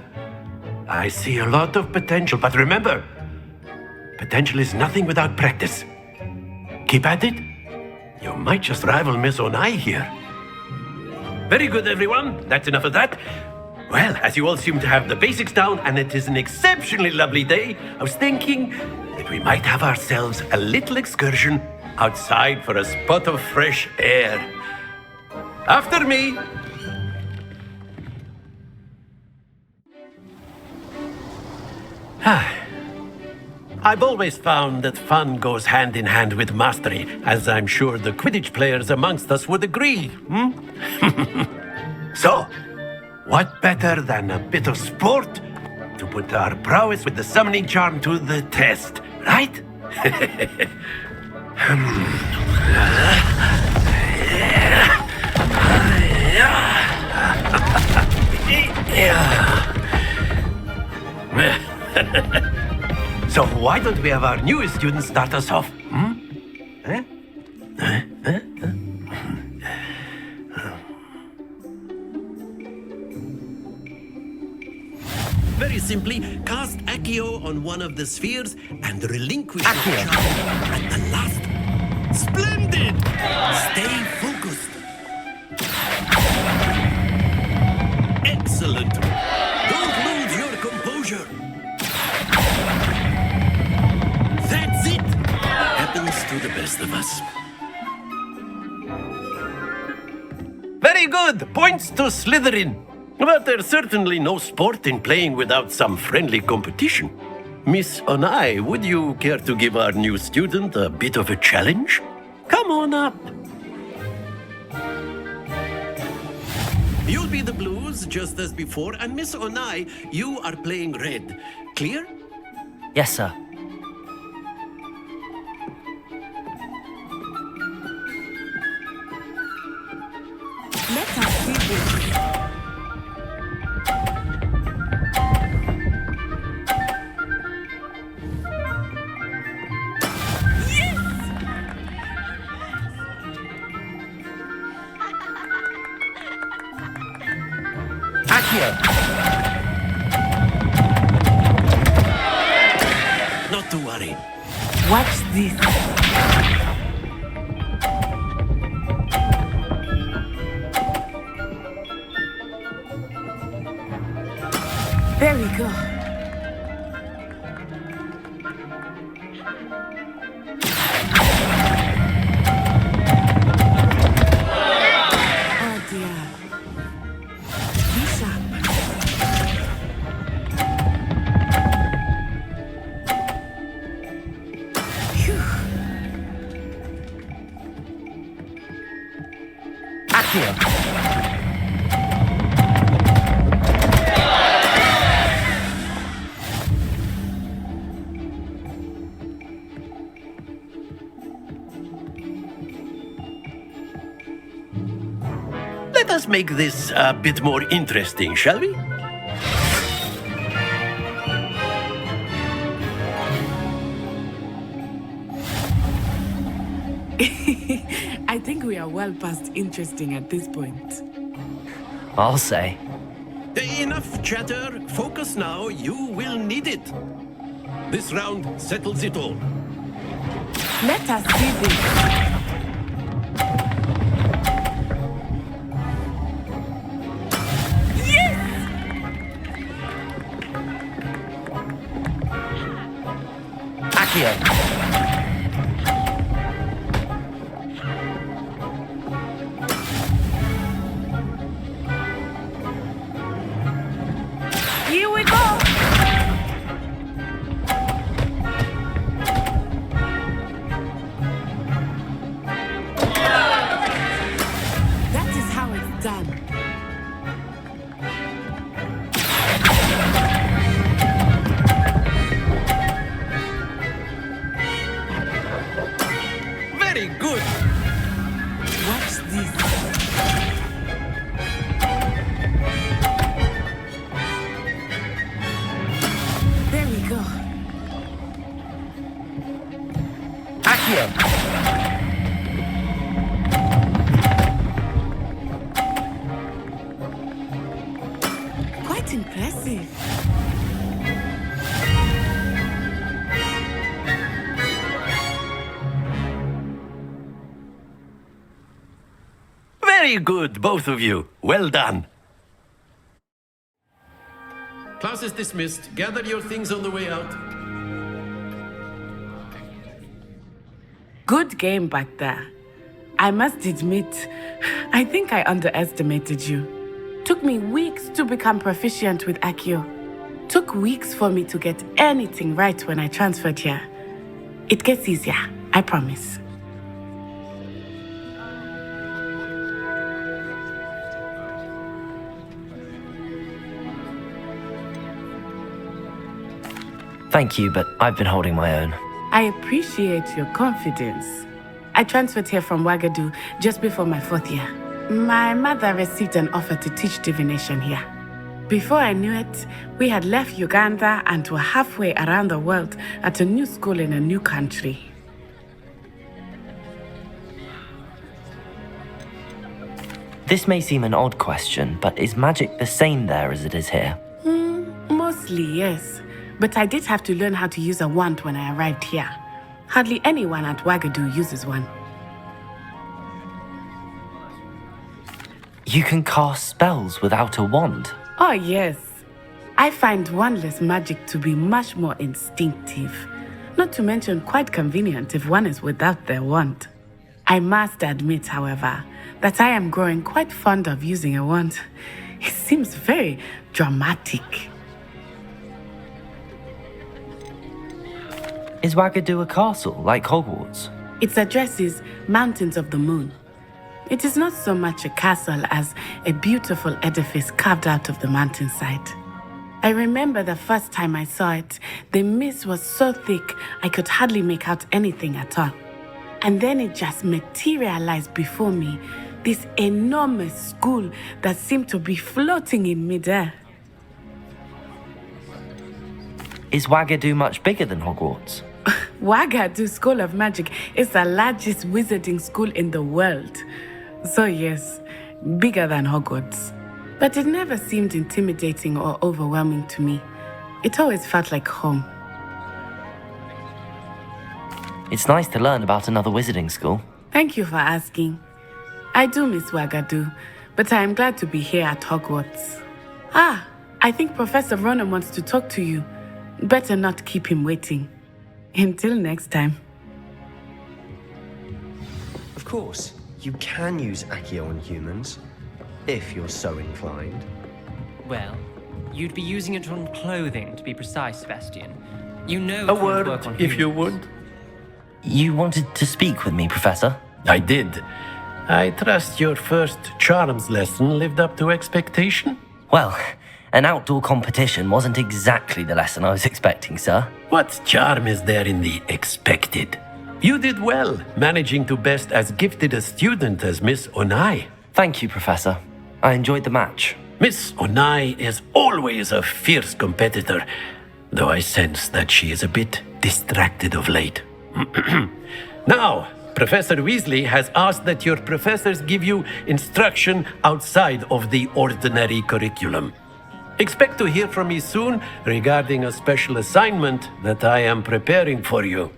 I see a lot of potential, but remember, potential is nothing without practice. Keep at it. You might just rival Miss Onai here. Very good, everyone. That's enough of that. Well, as you all seem to have the basics down, and it is an exceptionally lovely day, I was thinking that we might have ourselves a little excursion outside for a spot of fresh air. After me. I've always found that fun goes hand in hand with mastery, as I'm sure the Quidditch players amongst us would agree. So, what better than a bit of sport to put our prowess with the summoning charm to the test, right? So why don't we have our newest student start us off? Very simply, cast Accio on one of the spheres and relinquish your charge at the last. Splendid! Stay focused. Excellent. Don't lose your composure. That's it. Happens to the best of us. Very good. Points to Slytherin. But there's certainly no sport in playing without some friendly competition. Miss Onai, would you care to give our new student a bit of a challenge? Come on up. You'll be the blues, just as before, and Miss Onai, you are playing red. Clear? Yes, sir. Let us see this. Not to worry. Watch this. There we go. Oh dear. Be sharp. Phew. Accio. Let us make this a bit more interesting, shall we? I think we are well past interesting at this point. I'll say. Enough chatter. Focus now. You will need it. This round settles it all. Let us see this. Accio. Here we go. That is how it's done. Very good. Watch this. There we go. Accio. Quite impressive. Very good, both of you. Well done. Class is dismissed. Gather your things on the way out. Good game back there. I must admit, I think I underestimated you. Took me weeks to become proficient with Accio. Took weeks for me to get anything right when I transferred here. It gets easier, I promise. Thank you, but I've been holding my own. I appreciate your confidence. I transferred here from Wagadu just before my 4th year. My mother received an offer to teach divination here. Before I knew it, we had left Uganda and were halfway around the world at a new school in a new country. This may seem an odd question, but is magic the same there as it is here? Most Mostly, yes. But I did have to learn how to use a wand when I arrived here. Hardly anyone at Wagadu uses one. You can cast spells without a wand. Oh, yes. I find wandless magic to be much more instinctive. Not to mention quite convenient if one is without their wand. I must admit, however, that I am growing quite fond of using a wand. It seems very dramatic. Is Wagadu a castle, like Hogwarts? Its address is Mountains of the Moon. It is not so much a castle as a beautiful edifice carved out of the mountainside. I remember the first time I saw it, the mist was so thick I could hardly make out anything at all. And then it just materialized before me, this enormous school that seemed to be floating in midair. Is Wagadu much bigger than Hogwarts? Wagadu School of Magic is the largest wizarding school in the world. So yes, bigger than Hogwarts. But it never seemed intimidating or overwhelming to me. It always felt like home. It's nice to learn about another wizarding school. Thank you for asking. I do miss Wagadu, but I am glad to be here at Hogwarts. Ah, I think Professor Ronan wants to talk to you. Better not keep him waiting. Until next time. Of course, you can use Accio on humans, if you're so inclined. Well, you'd be using it on clothing, to be precise, Sebastian. You know A it won't word, work on if you humans. would. You wanted to speak with me, Professor? I did. I trust your first charms lesson lived up to expectation? Well, an outdoor competition wasn't exactly the lesson I was expecting, sir. What charm is there in the expected? You did well, managing to best as gifted a student as Miss Onai. Thank you, Professor. I enjoyed the match. Miss Onai is always a fierce competitor, though I sense that she is a bit distracted of late. Now, Professor Weasley has asked that your professors give you instruction outside of the ordinary curriculum. Expect to hear from me soon regarding a special assignment that I am preparing for you.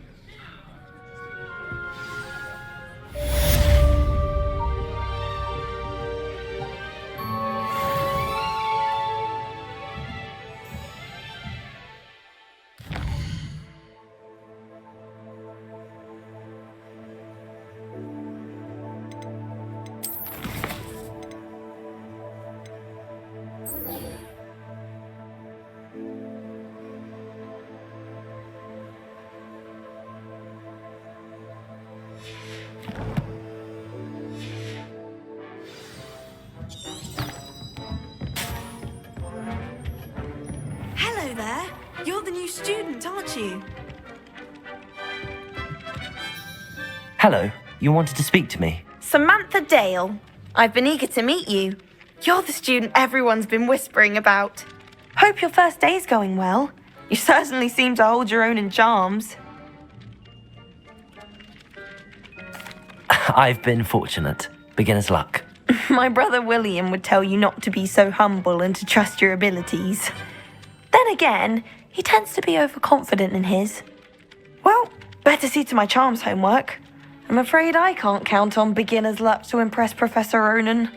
Hello there. You're the new student, aren't you? Hello, you wanted to speak to me? Samantha Dale. I've been eager to meet you. You're the student everyone's been whispering about. Hope your first day's going well. You certainly seem to hold your own in charms. I've been fortunate. Beginner's luck. My brother William would tell you not to be so humble and to trust your abilities. Then again, he tends to be overconfident in his. Well, better see to my charms homework. I'm afraid I can't count on beginner's luck to impress Professor Ronan.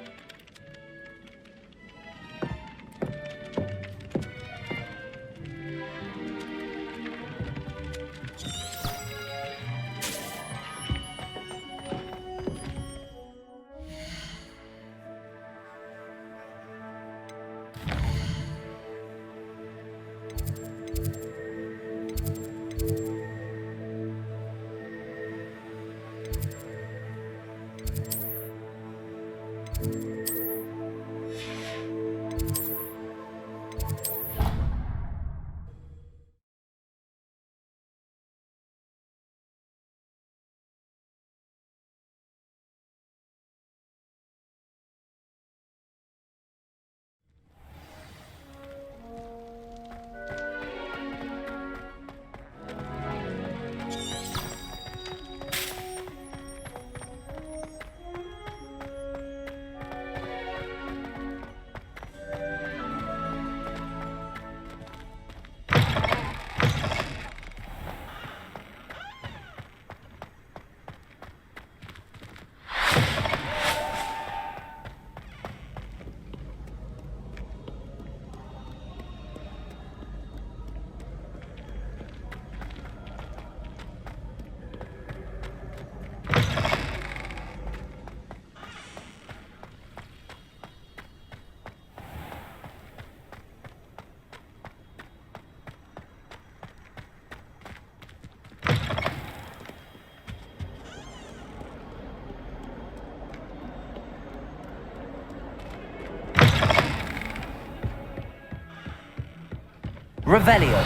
Revelio.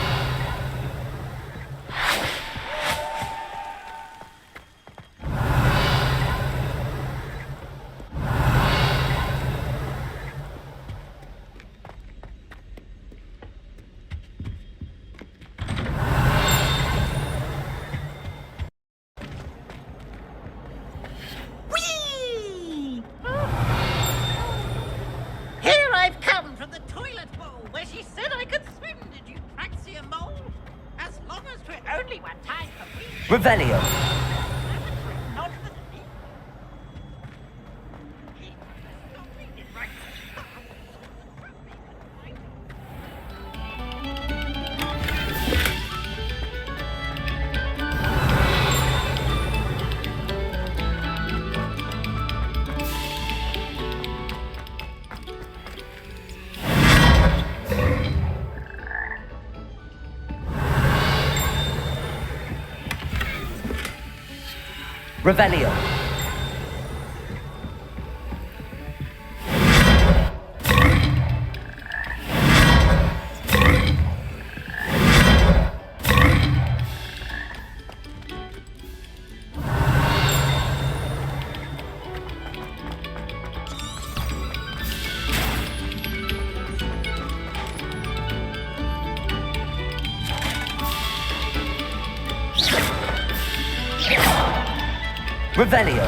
Here I've come from the toilet bowl where she said I could swim. Did you praxia mole? As long as we're only one time per week. Revelio. Not Revelio. Revelio.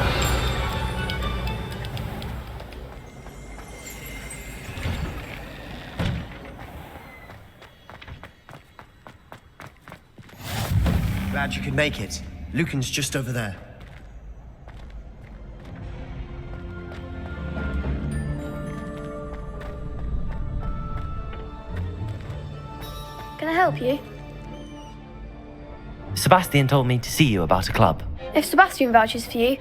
Glad you could make it. Lucan's just over there. Can I help you? Sebastian told me to see you about a club. If Sebastian vouches for you,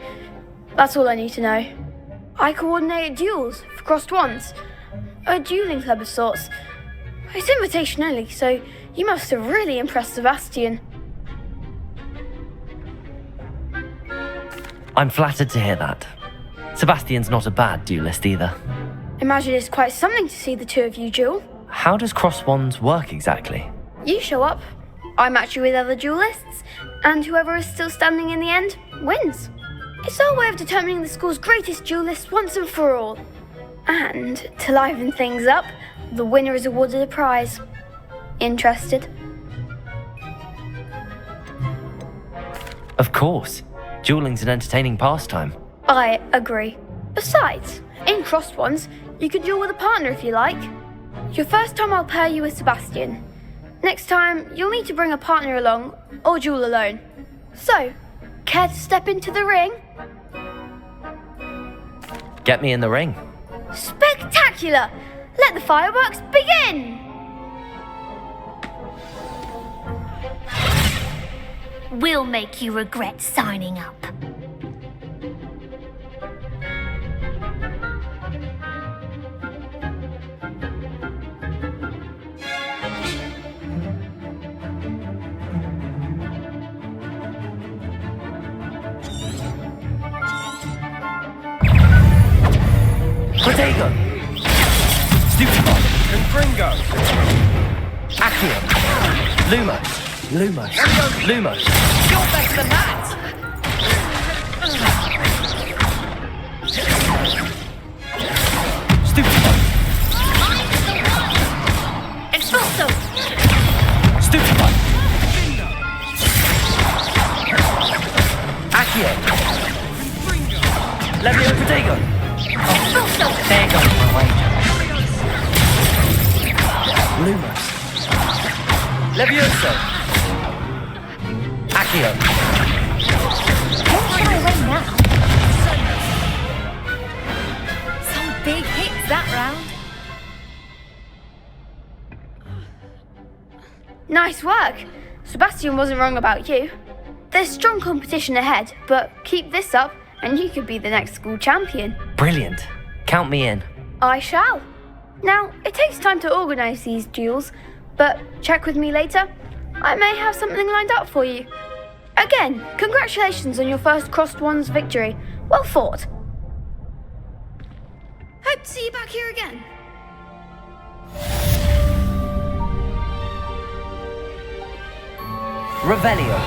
that's all I need to know. I coordinate duels for crossed wands. A dueling club of sorts. It's invitation only, so you must have really impressed Sebastian. I'm flattered to hear that. Sebastian's not a bad duelist either. Imagine it's quite something to see the two of you duel. How does cross wands work exactly? You show up, I match you with other duelists, and whoever is still standing in the end wins. It's our way of determining the school's greatest duelist once and for all. And to liven things up, the winner is awarded a prize. Interested? Of course. Dueling's an entertaining pastime. I agree. Besides, in crossed ones, you can duel with a partner if you like. Your first time I'll pair you with Sebastian. Next time, you'll need to bring a partner along, or duel alone. So, care to step into the ring? Get me in the ring. Spectacular! Let the fireworks begin! We'll make you regret signing up. Protego! Stupefy! Confringo! Accio! Lumos! Lumos! Lumos! You're better than that! Stupefy! Expulso! Stupefy! Accio! Levio Protego! Expulso! There goes my wager. Lumos. Levioso. Accio. Don't shy away now. Some big hits that round. Nice work. Sebastian wasn't wrong about you. There's strong competition ahead, but keep this up and you could be the next school champion. Brilliant. Count me in. I shall. Now, it takes time to organise these duels, but check with me later. I may have something lined up for you. Again, congratulations on your first crossed wands victory. Well fought. Hope to see you back here again. Revelio.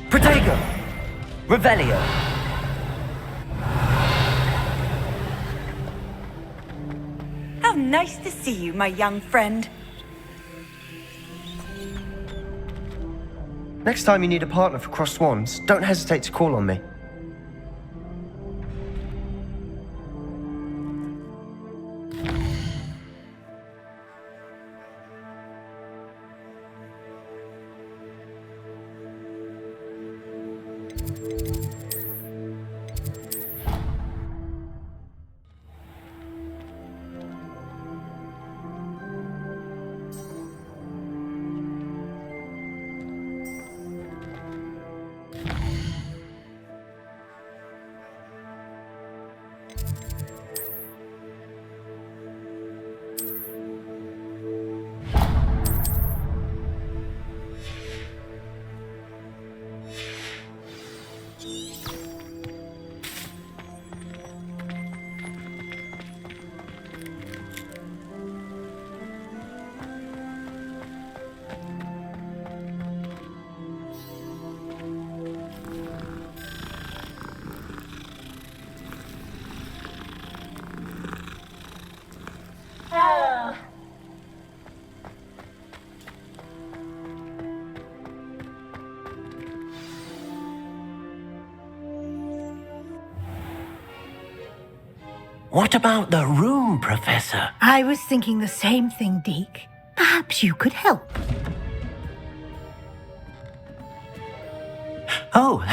Protego. Revelio. How nice to see you, my young friend. Next time you need a partner for Cross Swans, don't hesitate to call on me. What about the room, Professor? I was thinking the same thing, Deke. Perhaps you could help. Oh,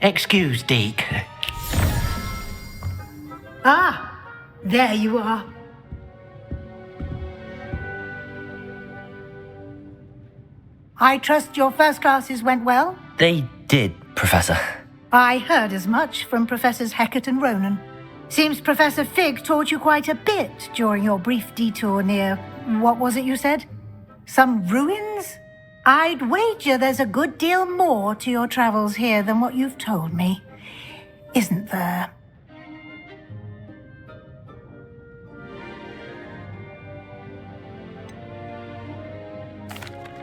excuse, Deke. Ah, there you are. I trust your first classes went well? They did, Professor. I heard as much from Professors Hecat and Ronan. Seems Professor Fig taught you quite a bit during your brief detour near, what was it you said? Some ruins? I'd wager there's a good deal more to your travels here than what you've told me. Isn't there?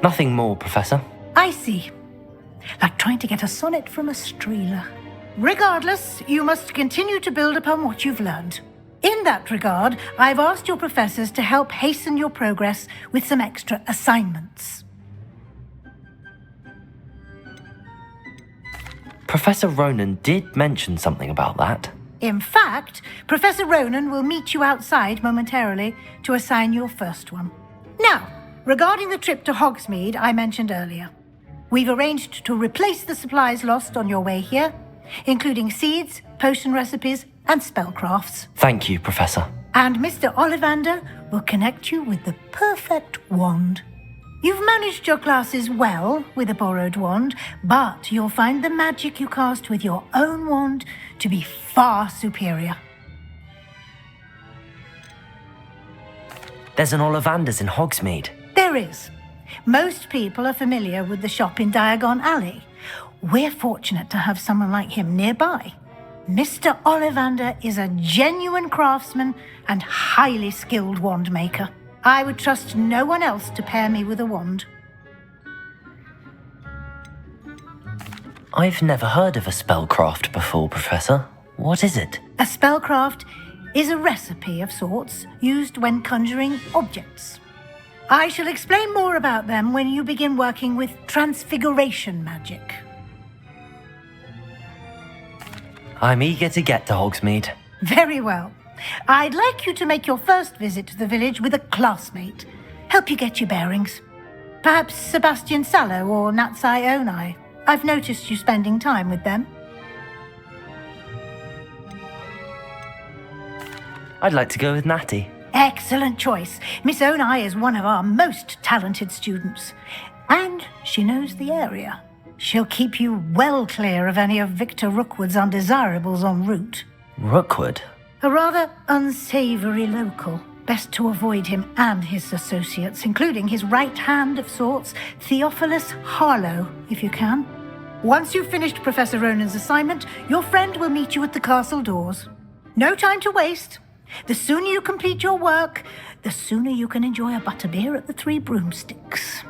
Nothing more, Professor. I see. Like trying to get a sonnet from a streeler. Regardless, you must continue to build upon what you've learned. In that regard, I've asked your professors to help hasten your progress with some extra assignments. Professor Ronan did mention something about that. In fact, Professor Ronan will meet you outside momentarily to assign your first one. Now, regarding the trip to Hogsmeade I mentioned earlier, we've arranged to replace the supplies lost on your way here, including seeds, potion recipes, and spellcrafts. Thank you, Professor. And Mr. Ollivander will connect you with the perfect wand. You've managed your classes well with a borrowed wand, but you'll find the magic you cast with your own wand to be far superior. There's an Ollivander's in Hogsmeade. There is. Most people are familiar with the shop in Diagon Alley. We're fortunate to have someone like him nearby. Mr. Ollivander is a genuine craftsman and highly skilled wand maker. I would trust no one else to pair me with a wand. I've never heard of a spellcraft before, Professor. What is it? A spellcraft is a recipe of sorts used when conjuring objects. I shall explain more about them when you begin working with transfiguration magic. I'm eager to get to Hogsmeade. Very well. I'd like you to make your first visit to the village with a classmate. Help you get your bearings. Perhaps Sebastian Sallow or Natsai Onai. I've noticed you spending time with them. I'd like to go with Natty. Excellent choice. Miss Onai is one of our most talented students. And she knows the area. She'll keep you well clear of any of Victor Rookwood's undesirables en route. Rookwood? A rather unsavory local. Best to avoid him and his associates, including his right hand of sorts, Theophilus Harlow, if you can. Once you've finished Professor Ronan's assignment, your friend will meet you at the castle doors. No time to waste. The sooner you complete your work, the sooner you can enjoy a butterbeer at the Three Broomsticks.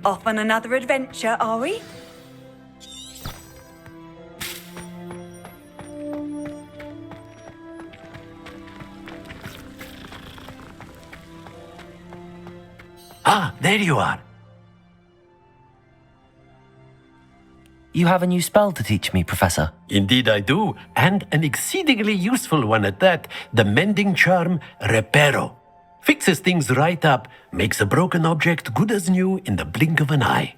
Off on another adventure, are we? Ah, there you are. You have a new spell to teach me, Professor. Indeed I do, and an exceedingly useful one at that. The mending charm, Reparo. Fixes things right up, makes a broken object good as new in the blink of an eye.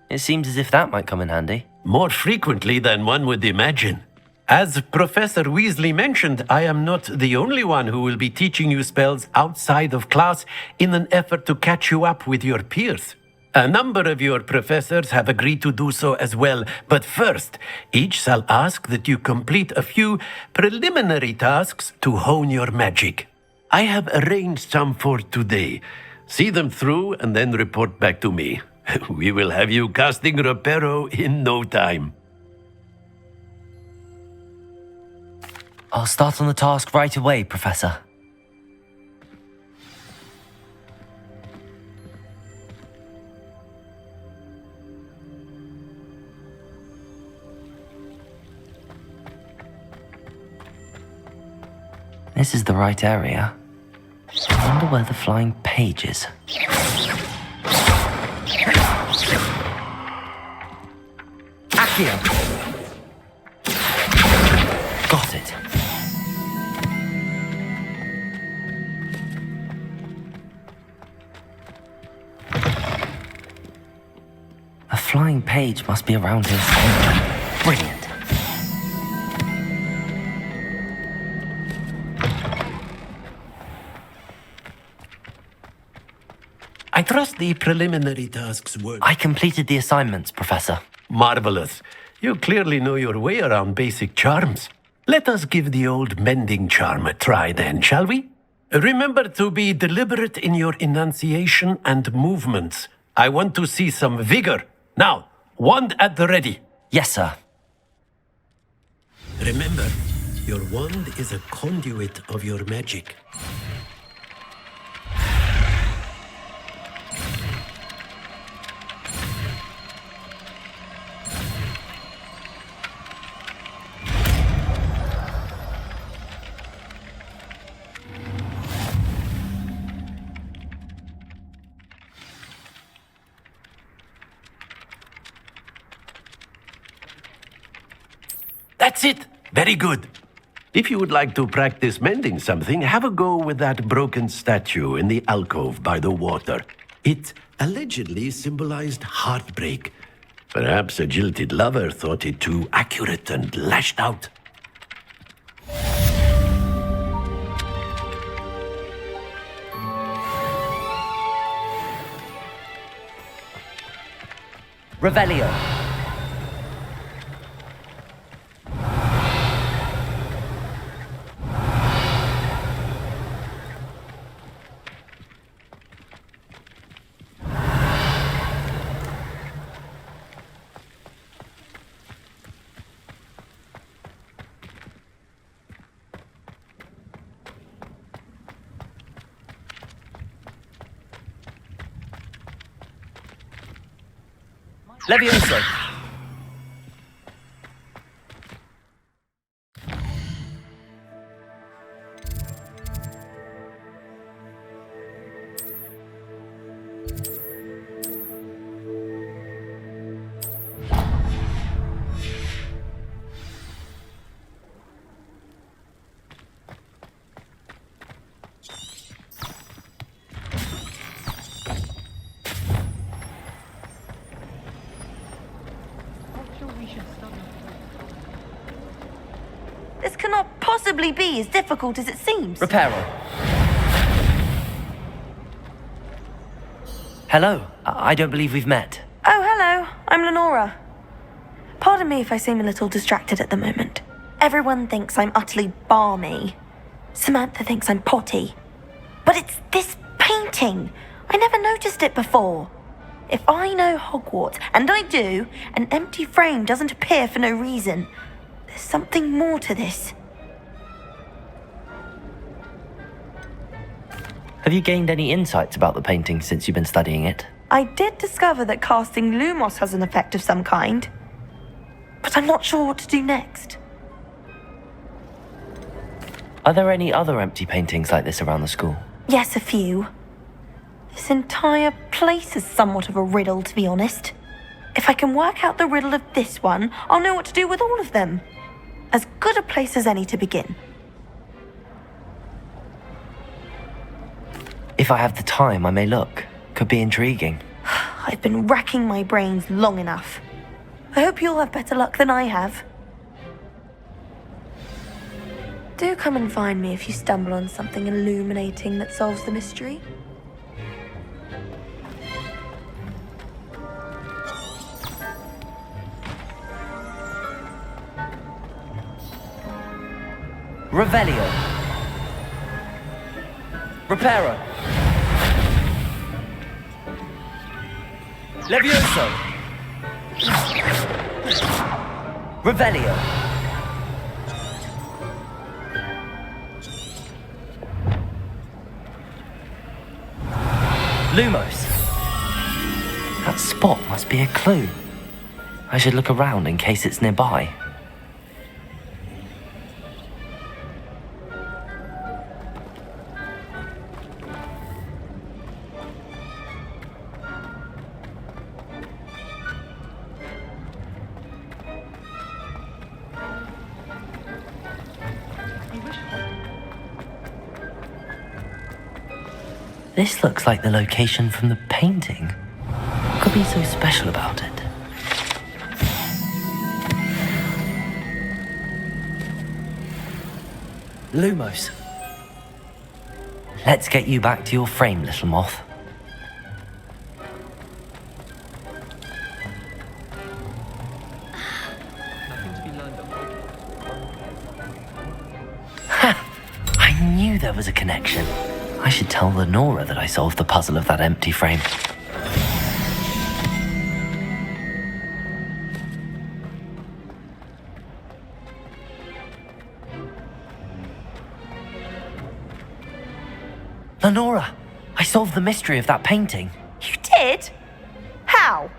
It seems as if that might come in handy. More frequently than one would imagine. As Professor Weasley mentioned, I am not the only one who will be teaching you spells outside of class in an effort to catch you up with your peers. A number of your professors have agreed to do so as well, but first, each shall ask that you complete a few preliminary tasks to hone your magic. I have arranged some for today. See them through and then report back to me. We will have you casting Reparo in no time. I'll start on the task right away, Professor. This is the right area. I wonder where the flying page is. Accio! Got it. A flying page must be around here somewhere. Brilliant. I trust the preliminary tasks were... I completed the assignments, Professor. Marvelous. You clearly know your way around basic charms. Let us give the old mending charm a try then, shall we? Remember to be deliberate in your enunciation and movements. I want to see some vigor. Now, wand at the ready. Yes, sir. Remember, your wand is a conduit of your magic. That's it! Very good. If you would like to practice mending something, have a go with that broken statue in the alcove by the water. It allegedly symbolized heartbreak. Perhaps a jilted lover thought it too accurate and lashed out. Revelio. Levioso. This cannot possibly be as difficult as it seems. Reparo. Hello. I don't believe we've met. Oh, hello. I'm Lenora. Pardon me if I seem a little distracted at the moment. Everyone thinks I'm utterly balmy. Samantha thinks I'm potty. But it's this painting. I never noticed it before. If I know Hogwarts, and I do, an empty frame doesn't appear for no reason. There's something more to this. Have you gained any insights about the painting since you've been studying it? I did discover that casting Lumos has an effect of some kind. But I'm not sure what to do next. Are there any other empty paintings like this around the school? Yes, a few. This entire place is somewhat of a riddle, to be honest. If I can work out the riddle of this one, I'll know what to do with all of them. As good a place as any to begin. If I have the time, I may look. Could be intriguing. I've been racking my brains long enough. I hope you'll have better luck than I have. Do come and find me if you stumble on something illuminating that solves the mystery. Revelio. Reparo. Levioso. Revelio. Lumos. That spot must be a clue. I should look around in case it's nearby. This looks like the location from the painting. What could be so special about it? Lumos. Let's get you back to your frame, little moth. Ha! I knew there was a connection. I should tell Lenora that I solved the puzzle of that empty frame. Lenora, I solved the mystery of that painting. You did? How?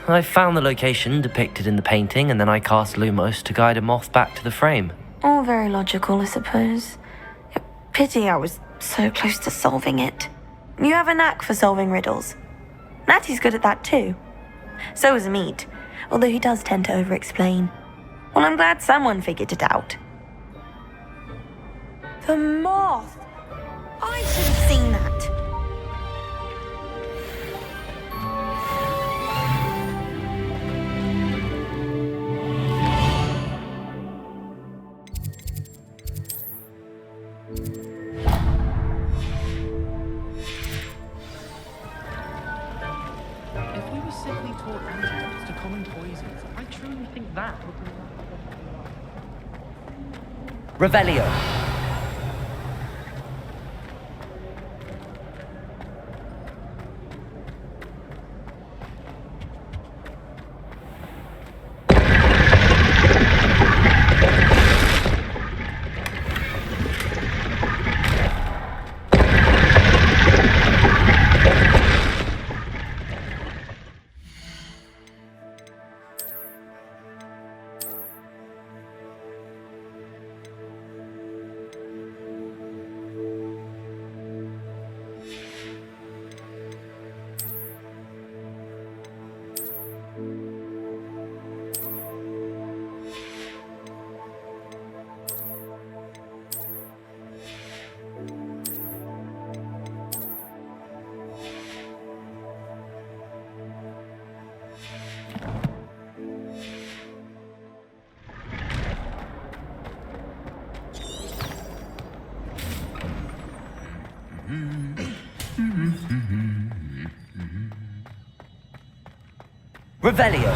I found the location depicted in the painting, and then I cast Lumos to guide a moth back to the frame. All very logical, I suppose. Pity I was so close to solving it. You have a knack for solving riddles. Natty's good at that too. So is Meat, although he does tend to over-explain. Well, I'm glad someone figured it out. The moth! I should have seen that. If we were simply taught antidotes to common poisons, I truly think that would be... Revelio. Revelio.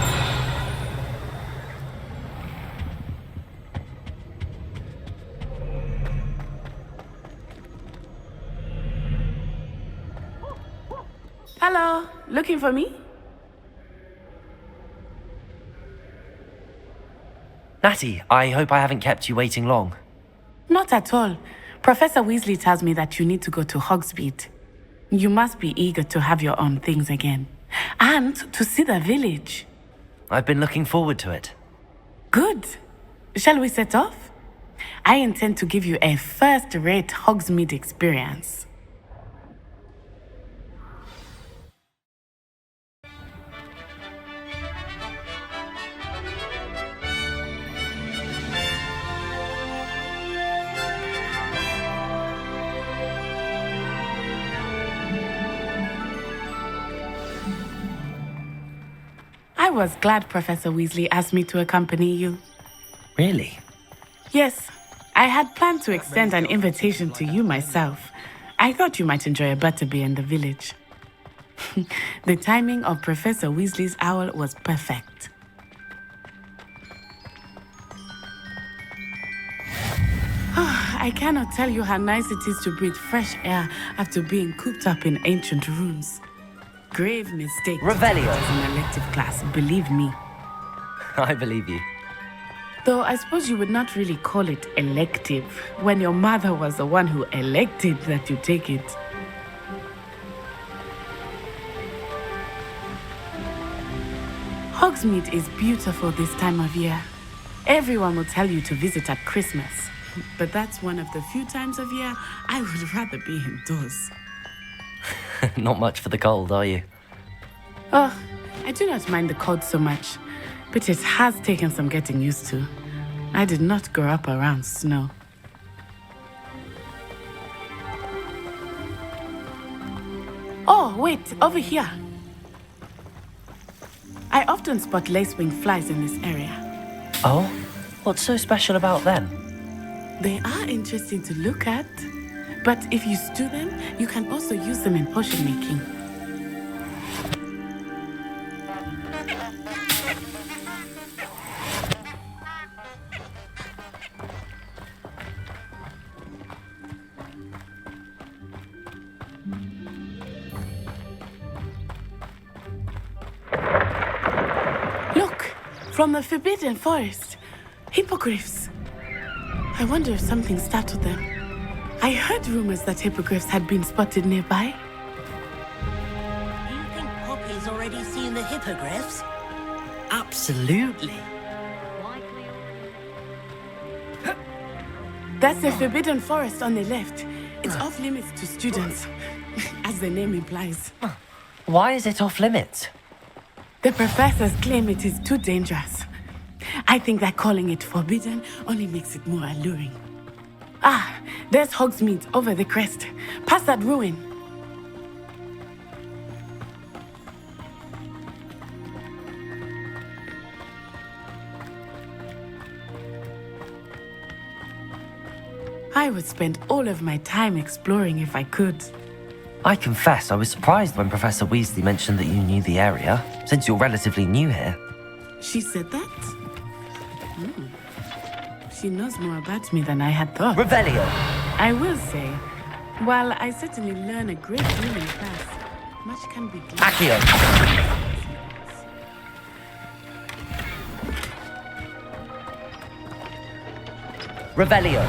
Hello, looking for me? Natty, I hope I haven't kept you waiting long. Not at all. Professor Weasley tells me that you need to go to Hogsmeade. You must be eager to have your own things again. And to see the village. I've been looking forward to it. Good. Shall we set off? I intend to give you a first-rate Hogsmeade experience. I was glad Professor Weasley asked me to accompany you. Really? Yes, I had planned to extend an invitation to you myself. I thought you might enjoy a butterbeer in the village. The timing of Professor Weasley's owl was perfect. I cannot tell you how nice it is to breathe fresh air after being cooped up in ancient rooms. Grave mistake Revelio. as an elective class, believe me. I believe you. Though I suppose you would not really call it elective when your mother was the one who elected that you take it. Hogsmeade is beautiful this time of year. Everyone will tell you to visit at Christmas. But that's one of the few times of year I would rather be indoors. Not much for the cold, are you? Oh, I do not mind the cold so much, but it has taken some getting used to. I did not grow up around snow. Oh, wait, over here. I often spot lacewing flies in this area. Oh? What's so special about them? They are interesting to look at, but if you stew them, you can also use them in potion making. Look, from the Forbidden Forest, hippogriffs. I wonder if something startled them. I heard rumors that hippogriffs had been spotted nearby. Do you think Poppy's already seen the hippogriffs? Absolutely. That's the Forbidden Forest on the left. It's off limits to students, as the name implies. Why is it off limits? The professors claim it is too dangerous. I think that calling it forbidden only makes it more alluring. Ah, there's Hogsmeade over the crest. Past that ruin. I would spend all of my time exploring if I could. I confess I was surprised when Professor Weasley mentioned that you knew the area, since you're relatively new here. She said that? She knows more about me than I had thought. Revelio! I will say, while I certainly learn a great deal in class, much can be gleaned. Accio! Revelio!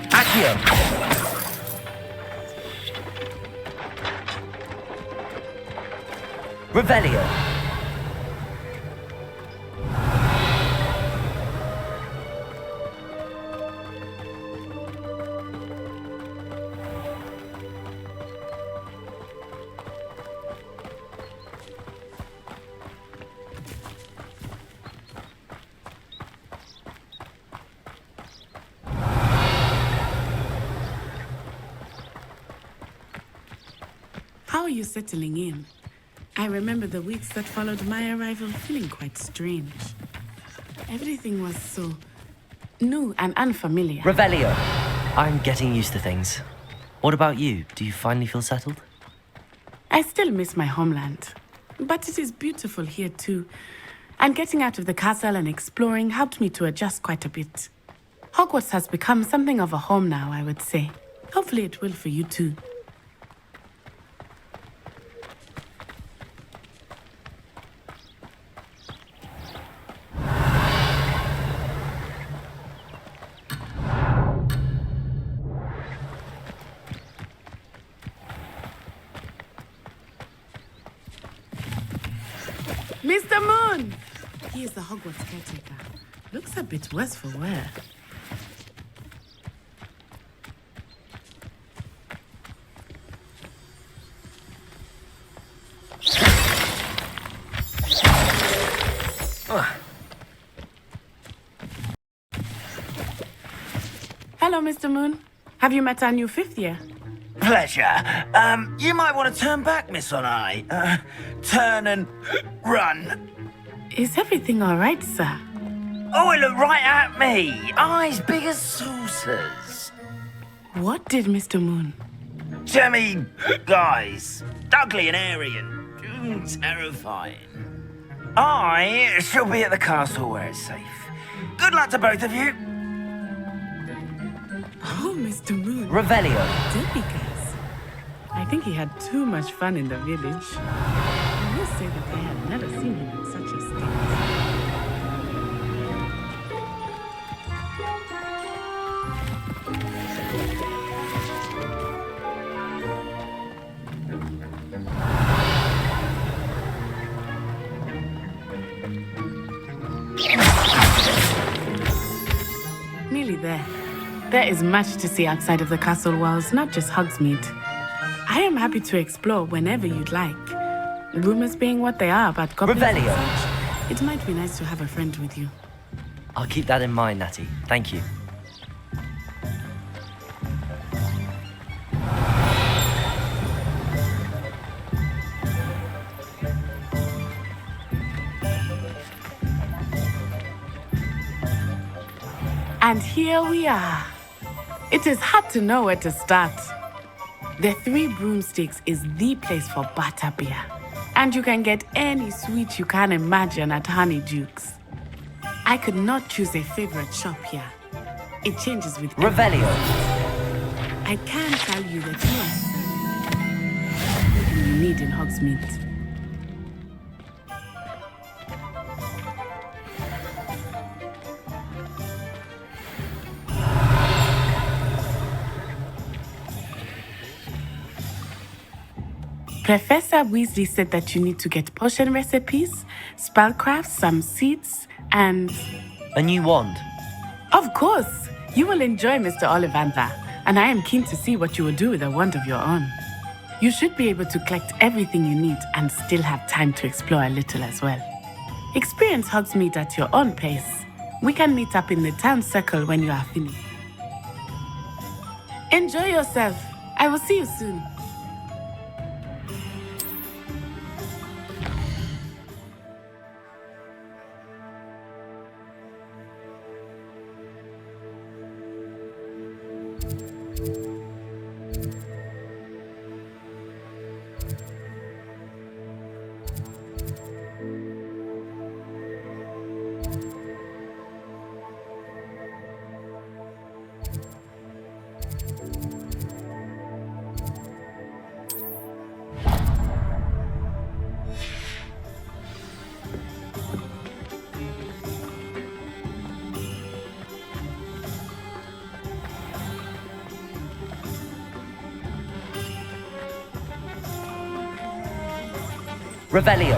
Accio! Revelio! How are you settling in? I remember the weeks that followed my arrival feeling quite strange. Everything was so new and unfamiliar. Revelio. I'm getting used to things. What about you? Do you finally feel settled? I still miss my homeland, but it is beautiful here too. And getting out of the castle and exploring helped me to adjust quite a bit. Hogwarts has become something of a home now, I would say. Hopefully it will for you too. Mr. Moon! He is the Hogwarts caretaker. Looks a bit worse for wear. Hello, Mr. Moon. Have you met our new fifth year? Pleasure. You might want to turn back, Miss Onai. Turn and run. Is everything all right, sir? Oh, it looked right at me. Eyes big as saucers. What did Mr. Moon? Jemmy guys. Ugly and airy and terrifying. I shall be at the castle where it's safe. Good luck to both of you. Oh, Mr. Moon. Revelio. Don't be guys. I think he had too much fun in the village. I must say that I had never seen him in such a state. Nearly there. There is much to see outside of the castle walls, not just Hogsmeade. I am happy to explore whenever you'd like. Rumors being what they are about goblins and Revelio. such, it might be nice to have a friend with you. I'll keep that in mind, Natty. Thank you. And here we are. It is hard to know where to start. The Three Broomsticks is the place for butterbeer. And you can get any sweet you can imagine at Honeydukes. I could not choose a favorite shop here. It changes with Revelio. I can tell you that you are everything you need in Hogsmeade. Professor Weasley said that you need to get potion recipes, spellcrafts, some seeds, and... A new wand. Of course! You will enjoy Mr. Ollivander, and I am keen to see what you will do with a wand of your own. You should be able to collect everything you need and still have time to explore a little as well. Experience Hogsmeade at your own pace. We can meet up in the town circle when you are finished. Enjoy yourself. I will see you soon. Revelio.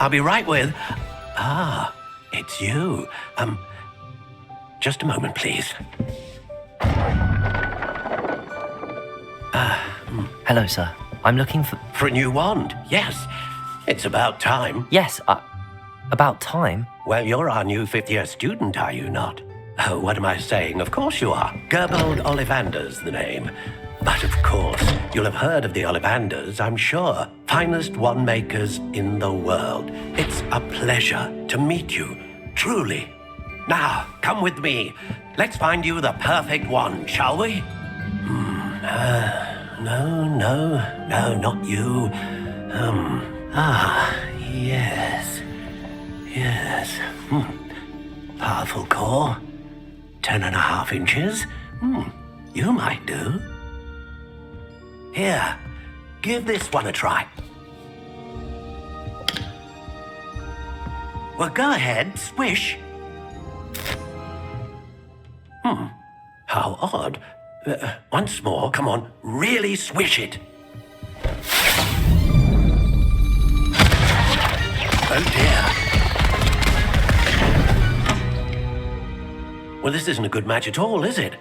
I'll be right with... Ah, it's you. Just a moment, please. Hello, sir. I'm looking for... For a new wand, yes. It's about time. Yes, about time? Well, you're our new fifth-year student, are you not? Oh, what am I saying? Of course you are. Gerbold Ollivander's the name. But of course, you'll have heard of the Ollivanders, I'm sure. Finest wand makers in the world. It's a pleasure to meet you, truly. Now, come with me. Let's find you the perfect wand, shall we? No, not you. Yes. Powerful core. 10.5 inches. You might do. Here, give this one a try. Well, go ahead, swish. How odd. Once more, come on, really swish it. Oh dear. Well, this isn't a good match at all, is it?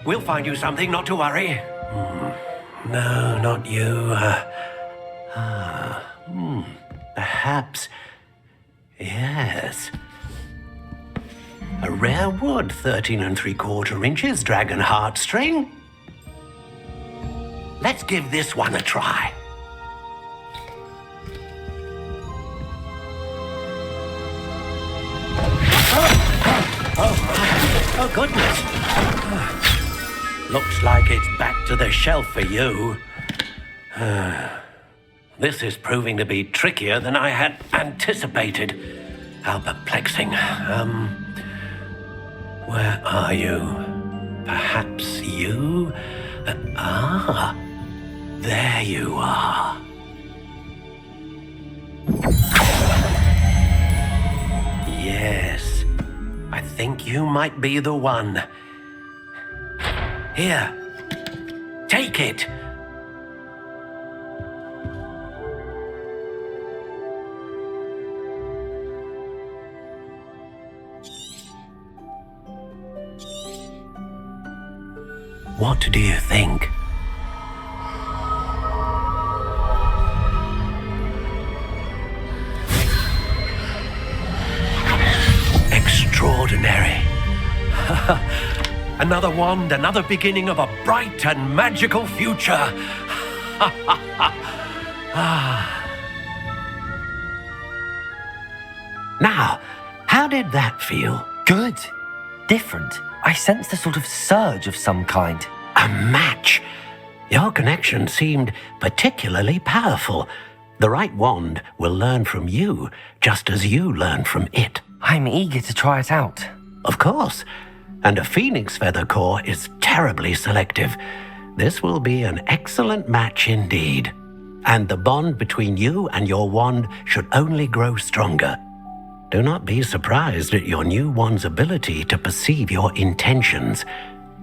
We'll find you something, not to worry. No, not you. Perhaps. Yes. A rare wood, 13 3/4 inches, dragon heartstring. Let's give this one a try. Oh, goodness. Looks like it's back to the shelf for you. This is proving to be trickier than I had anticipated. How perplexing. Where are you? Perhaps you? There you are. Yes, I think you might be the one. Here, take it. What do you think? Extraordinary. Another wand, another beginning of a bright and magical future. Now, how did that feel? Good. Different. I sensed a sort of surge of some kind. A match. Your connection seemed particularly powerful. The right wand will learn from you, just as you learn from it. I'm eager to try it out. Of course. And a phoenix feather core is terribly selective. This will be an excellent match indeed. And the bond between you and your wand should only grow stronger. Do not be surprised at your new wand's ability to perceive your intentions,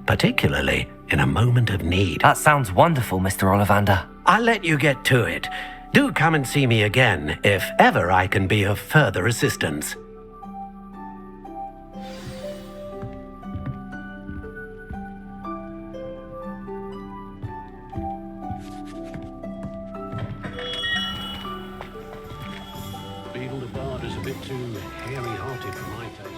particularly in a moment of need. That sounds wonderful, Mr. Ollivander. I'll let you get to it. Do come and see me again if ever I can be of further assistance. Beetle the Bard is a bit too hairy-hearted for my taste.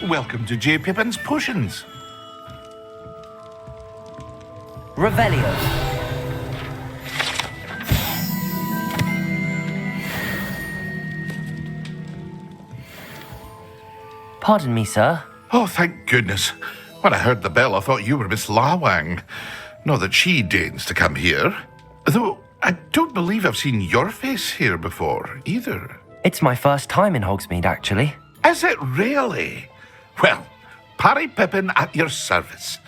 Welcome to J. Pippin's Potions. Revelio. Pardon me, sir. Oh, thank goodness. When I heard the bell, I thought you were Miss Lawang. Not that she deigns to come here. Though, I don't believe I've seen your face here before, either. It's my first time in Hogsmeade, actually. Is it really? Well, Parry Pippin at your service.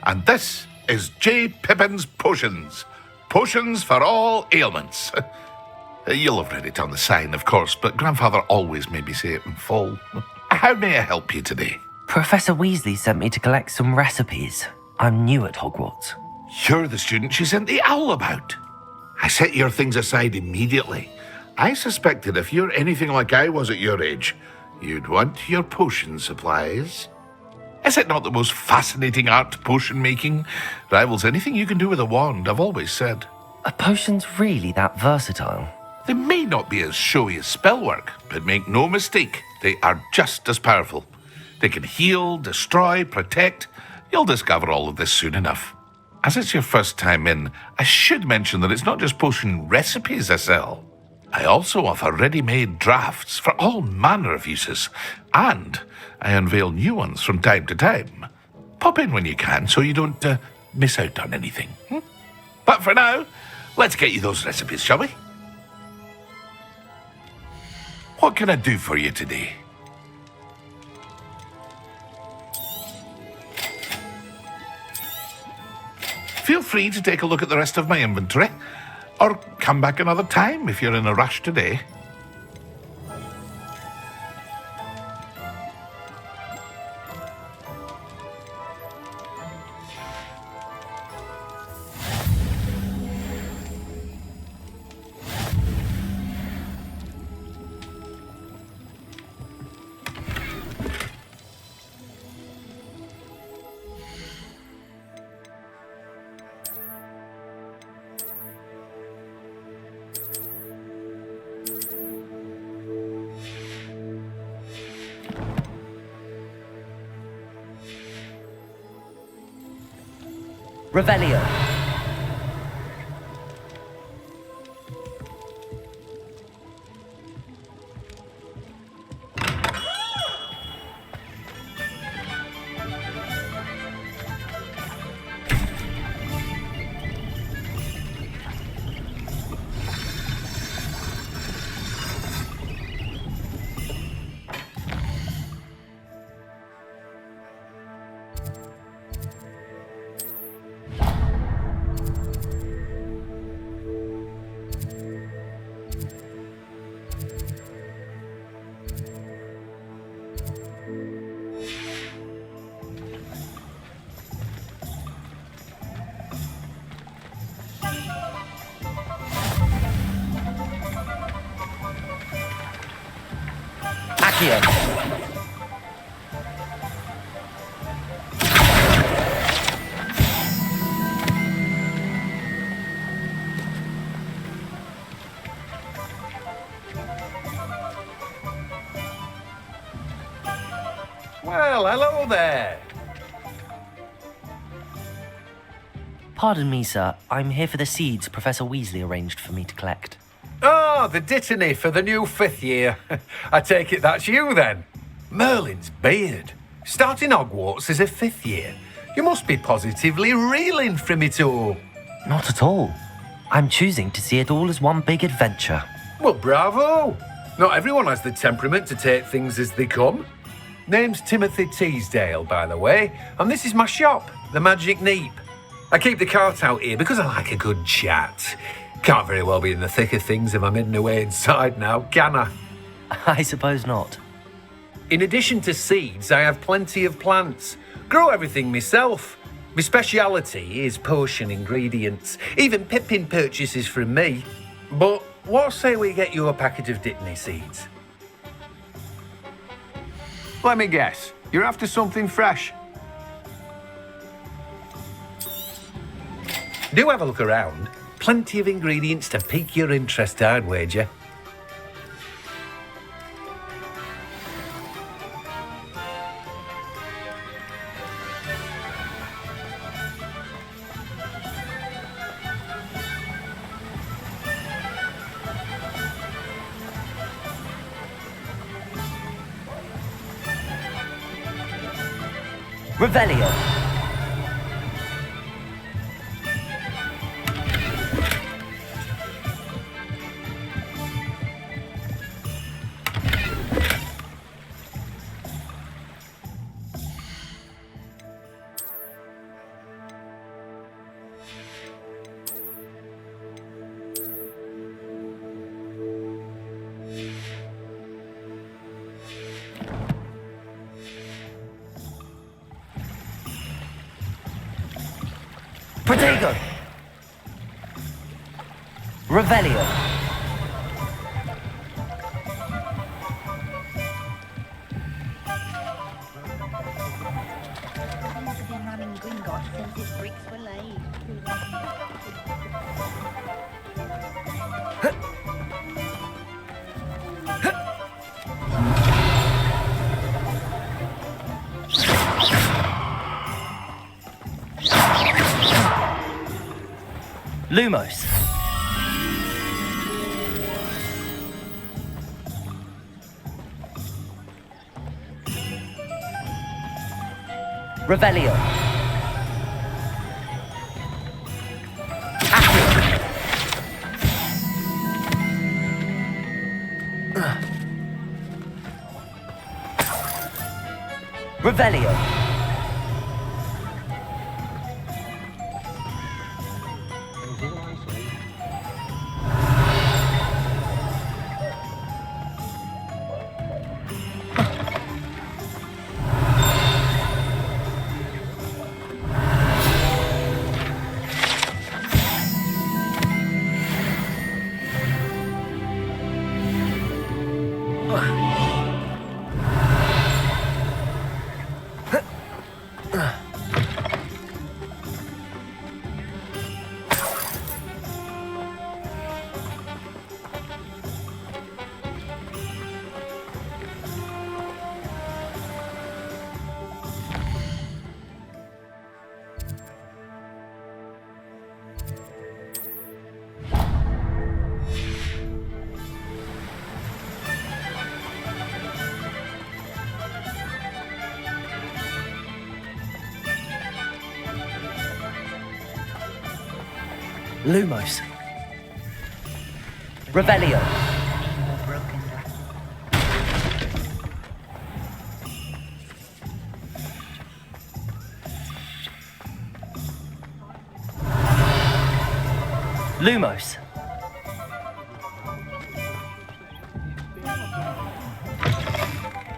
And this is J. Pippin's Potions. Potions for all ailments. You'll have read it on the sign, of course, but Grandfather always made me say it in full. How may I help you today? Professor Weasley sent me to collect some recipes. I'm new at Hogwarts. You're the student she sent the owl about. I set your things aside immediately. I suspected if you're anything like I was at your age, you'd want your potion supplies. Is it not the most fascinating art, potion making? Rivals anything you can do with a wand, I've always said. Are potions really that versatile? They may not be as showy as spellwork, but make no mistake, they are just as powerful. They can heal, destroy, protect. You'll discover all of this soon enough. As it's your first time in, I should mention that it's not just potion recipes I sell. I also offer ready-made drafts for all manner of uses, and I unveil new ones from time to time. Pop in when you can so you don't miss out on anything. But for now, let's get you those recipes, shall we? What can I do for you today? Feel free to take a look at the rest of my inventory, or come back another time if you're in a rush today. Revelio. Accio. Well, hello there. Pardon me, sir. I'm here for the seeds Professor Weasley arranged for me to collect. Oh, the dittany for the new 5th year. I take it that's you then. Merlin's beard. Starting Hogwarts as a 5th year. You must be positively reeling from it all. Not at all. I'm choosing to see it all as one big adventure. Well, bravo. Not everyone has the temperament to take things as they come. Name's Timothy Teasdale, by the way, and this is my shop, the Magic Neep. I keep the cart out here because I like a good chat. Can't very well be in the thick of things if I'm hidden away inside now, can I? I suppose not. In addition to seeds, I have plenty of plants. Grow everything myself. My speciality is potion ingredients. Even Pippin purchases from me. But what say we get you a packet of dittany seeds? Let me guess. You're after something fresh. Do have a look around. Plenty of ingredients to pique your interest, I'd wager. Revelio. Protego. Revelio. He's been running Gringotts since his bricks were laid. Lumos. Revelio. Revelio. Lumos. Revelio. Lumos.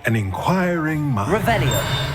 An inquiring mind. Revelio.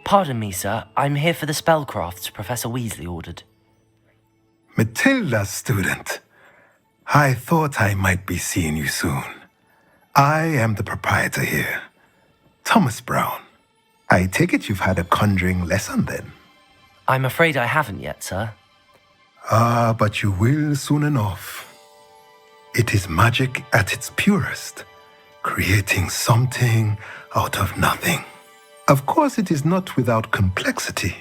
Pardon me, sir. I'm here for the spellcrafts Professor Weasley ordered. Matilda's student. I thought I might be seeing you soon. I am the proprietor here, Thomas Brown. I take it you've had a conjuring lesson then? I'm afraid I haven't yet, sir. Ah, but you will soon enough. It is magic at its purest, creating something out of nothing. Of course, it is not without complexity,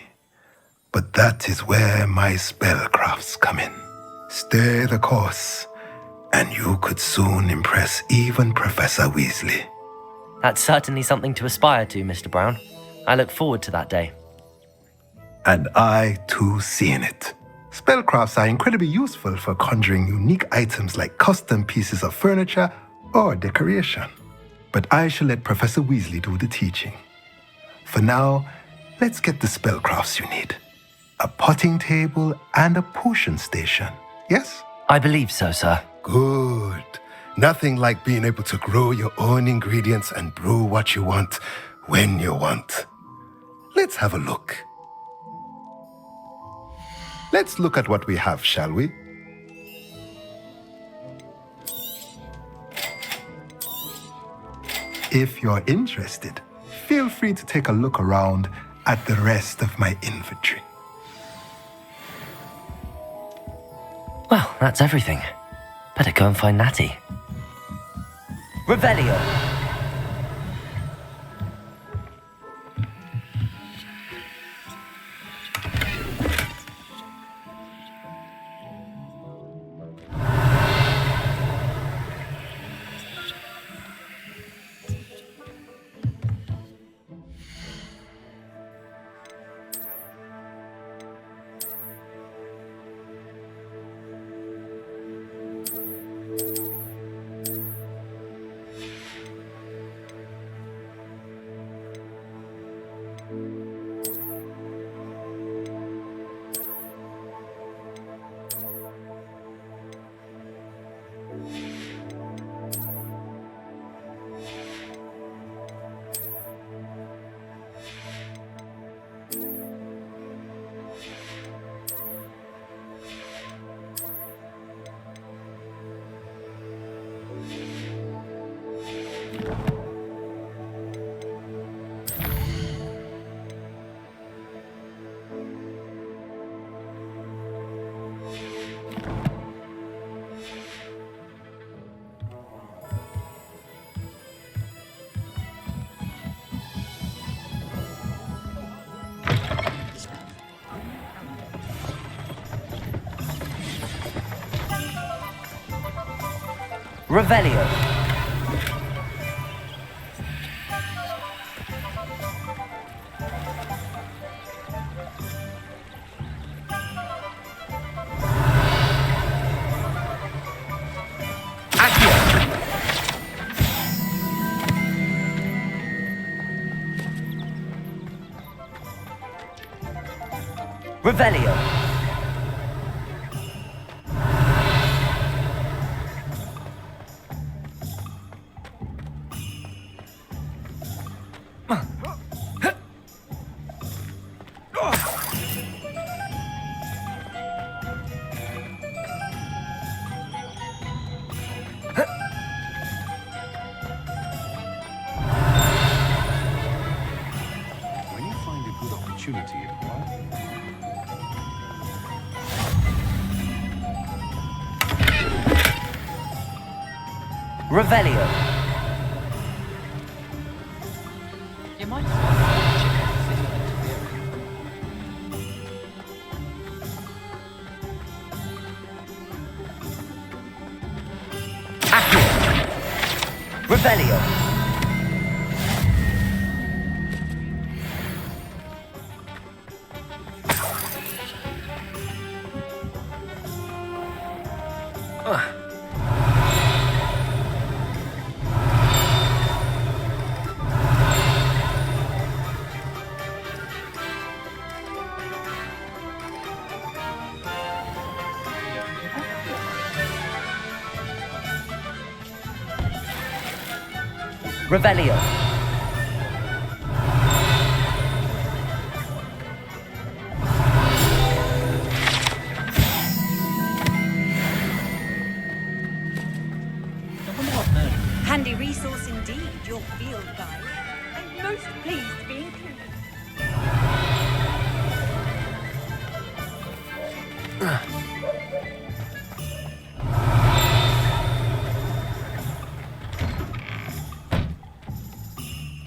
but that is where my spellcrafts come in. Stay the course, and you could soon impress even Professor Weasley. That's certainly something to aspire to, Mr. Brown. I look forward to that day. And I, too, see in it. Spellcrafts are incredibly useful for conjuring unique items like custom pieces of furniture or decoration. But I shall let Professor Weasley do the teaching. For now, let's get the spellcrafts you need. A potting table and a potion station, yes? I believe so, sir. Good. Nothing like being able to grow your own ingredients and brew what you want when you want. Let's have a look. Let's look at what we have, shall we? If you're interested, feel free to take a look around at the rest of my infantry. Well, that's everything. Better go and find Natty. Revelio! Revelio. Revelio. When you find a good opportunity, Revelio. You might Revelio. Revelio. Handy resource indeed, your field guide. I'm most pleased to be included.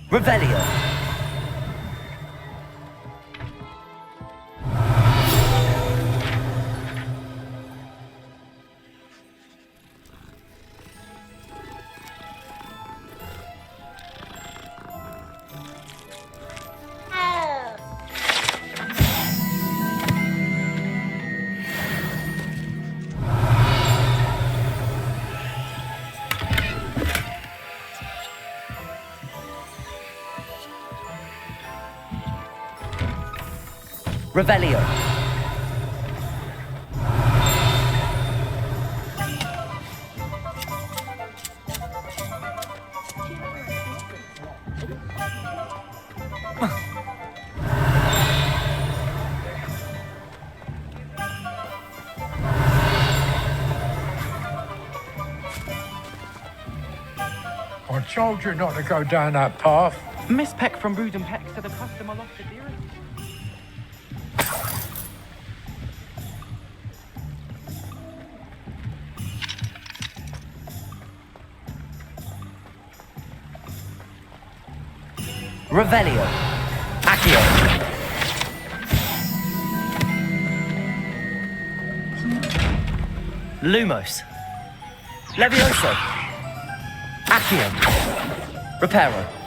Revelio. Revelio. I told you not to go down that path. Miss Peck from Brood and Peck said the customer lost the dearest. Revelio. Accio. Lumos. Levioso. Accio. Reparo.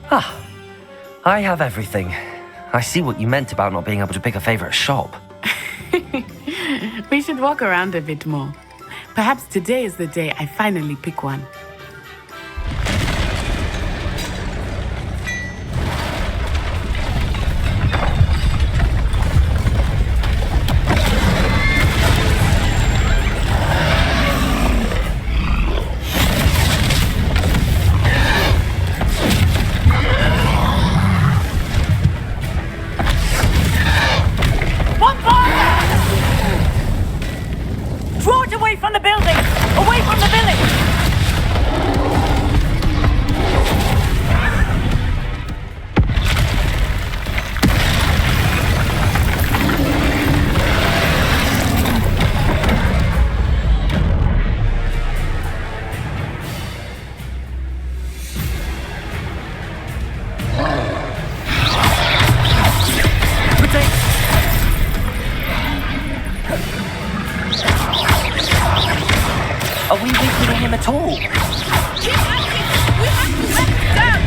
Ah, I have everything. I see what you meant about not being able to pick a favorite shop. We should walk around a bit more. Perhaps today is the day I finally pick one. Draw it away from the building! Away from the village! Are we weakening him at all? Keep acting! We have to let him down!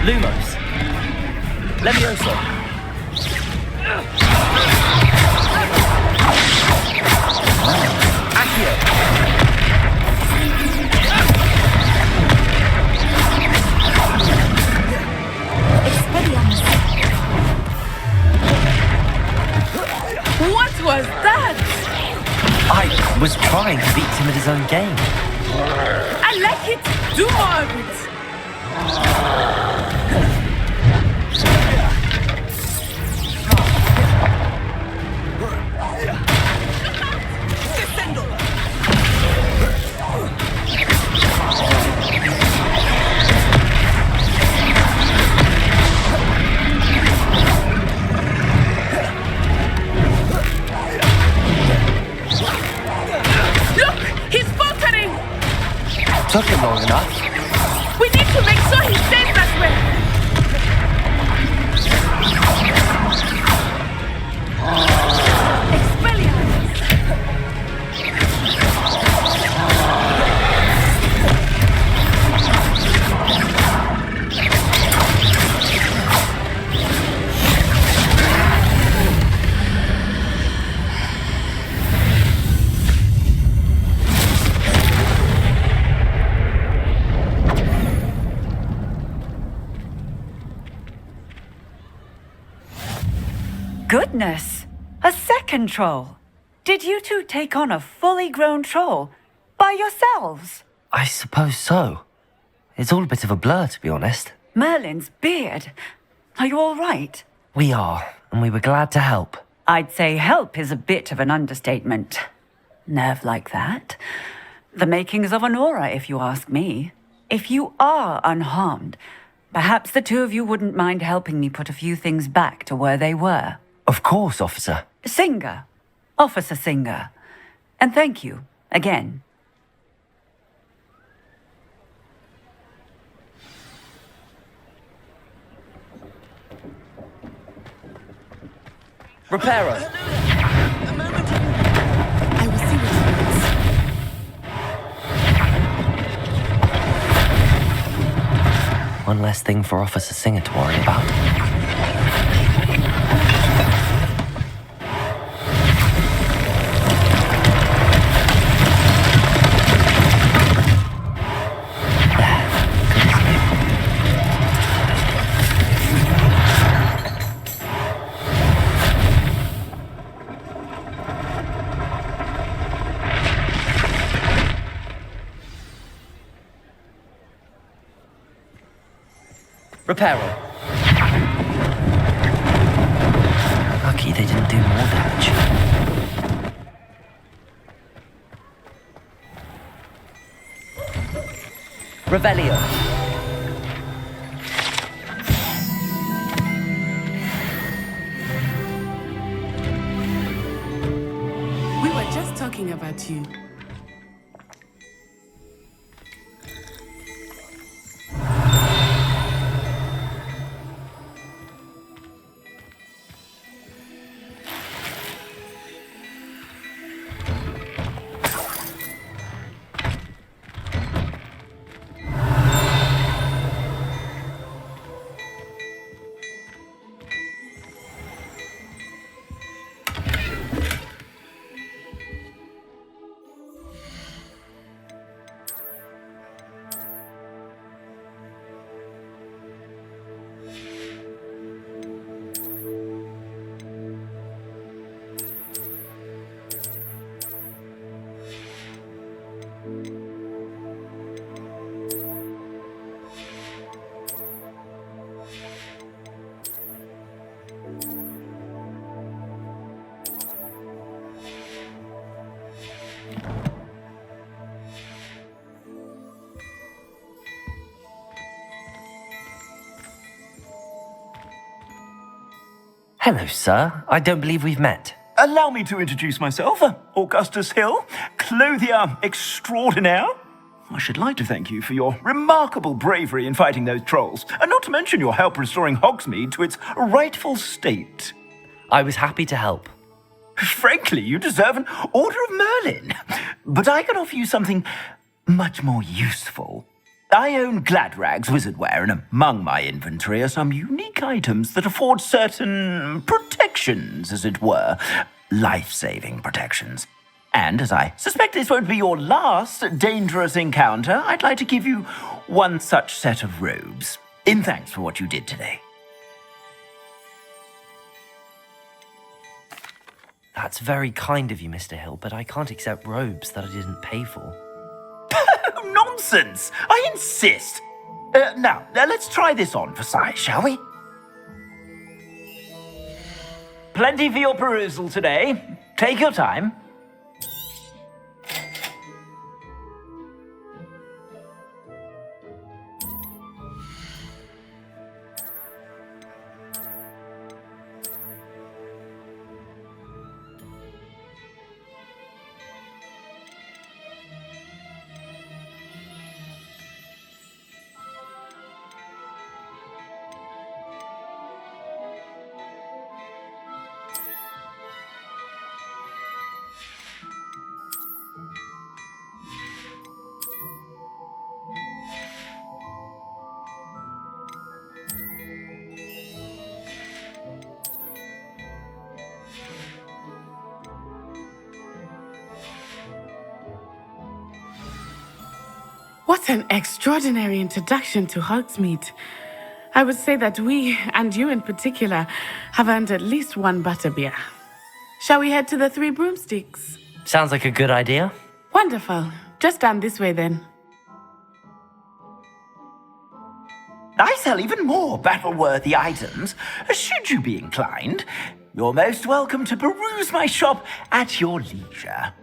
Lumos. Levioso. Accio. What was that? I was trying to beat him at his own game. I like it. Do more of it. Took him long enough. We need to make sure he stays that way. Goodness! A second troll! Did you two take on a fully grown troll? By yourselves? I suppose so. It's all a bit of a blur, to be honest. Merlin's beard. Are you all right? We are, and we were glad to help. I'd say help is a bit of an understatement. Nerve like that. The makings of an aura, if you ask me. If you are unharmed, perhaps the two of you wouldn't mind helping me put a few things back to where they were. Of course, officer. Singer. Officer Singer. And thank you, again. Reparo. I will see what One less thing for Officer Singer to worry about. Repair all. Lucky they didn't do more damage. Revelio. We were just talking about you. Hello, sir. I don't believe we've met. Allow me to introduce myself, Augustus Hill, clothier extraordinaire. I should like to thank you for your remarkable bravery in fighting those trolls, and not to mention your help restoring Hogsmeade to its rightful state. I was happy to help. Frankly, you deserve an Order of Merlin. But I can offer you something much more useful. I own Gladrag's wizardware, and among my inventory are some unique items that afford certain protections, as it were. Life-saving protections. And as I suspect this won't be your last dangerous encounter, I'd like to give you one such set of robes, in thanks for what you did today. That's very kind of you, Mr. Hill, but I can't accept robes that I didn't pay for. Nonsense! I insist! Now, let's try this on for size, shall we? Plenty for your perusal today. Take your time. What an extraordinary introduction to Hogsmeade. I would say that we, and you in particular, have earned at least one butterbeer. Shall we head to the Three Broomsticks? Sounds like a good idea. Wonderful. Just down this way then. I sell even more battle-worthy items, should you be inclined. You're most welcome to peruse my shop at your leisure.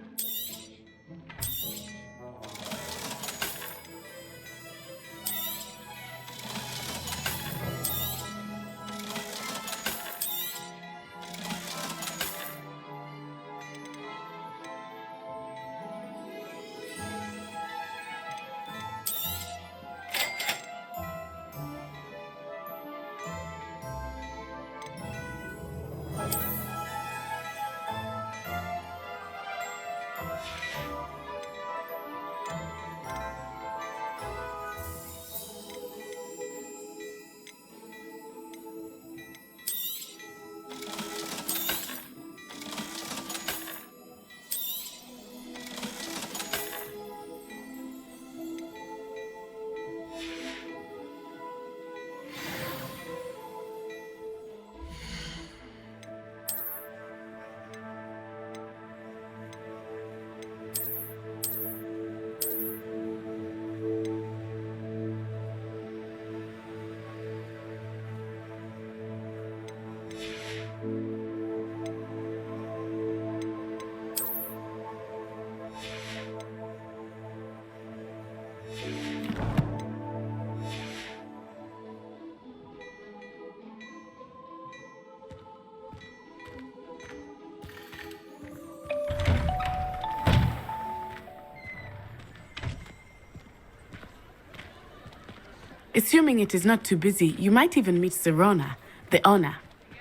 Assuming it is not too busy, you might even meet Sirona, the owner.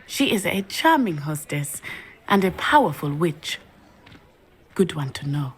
She is a charming hostess and a powerful witch. Good one to know.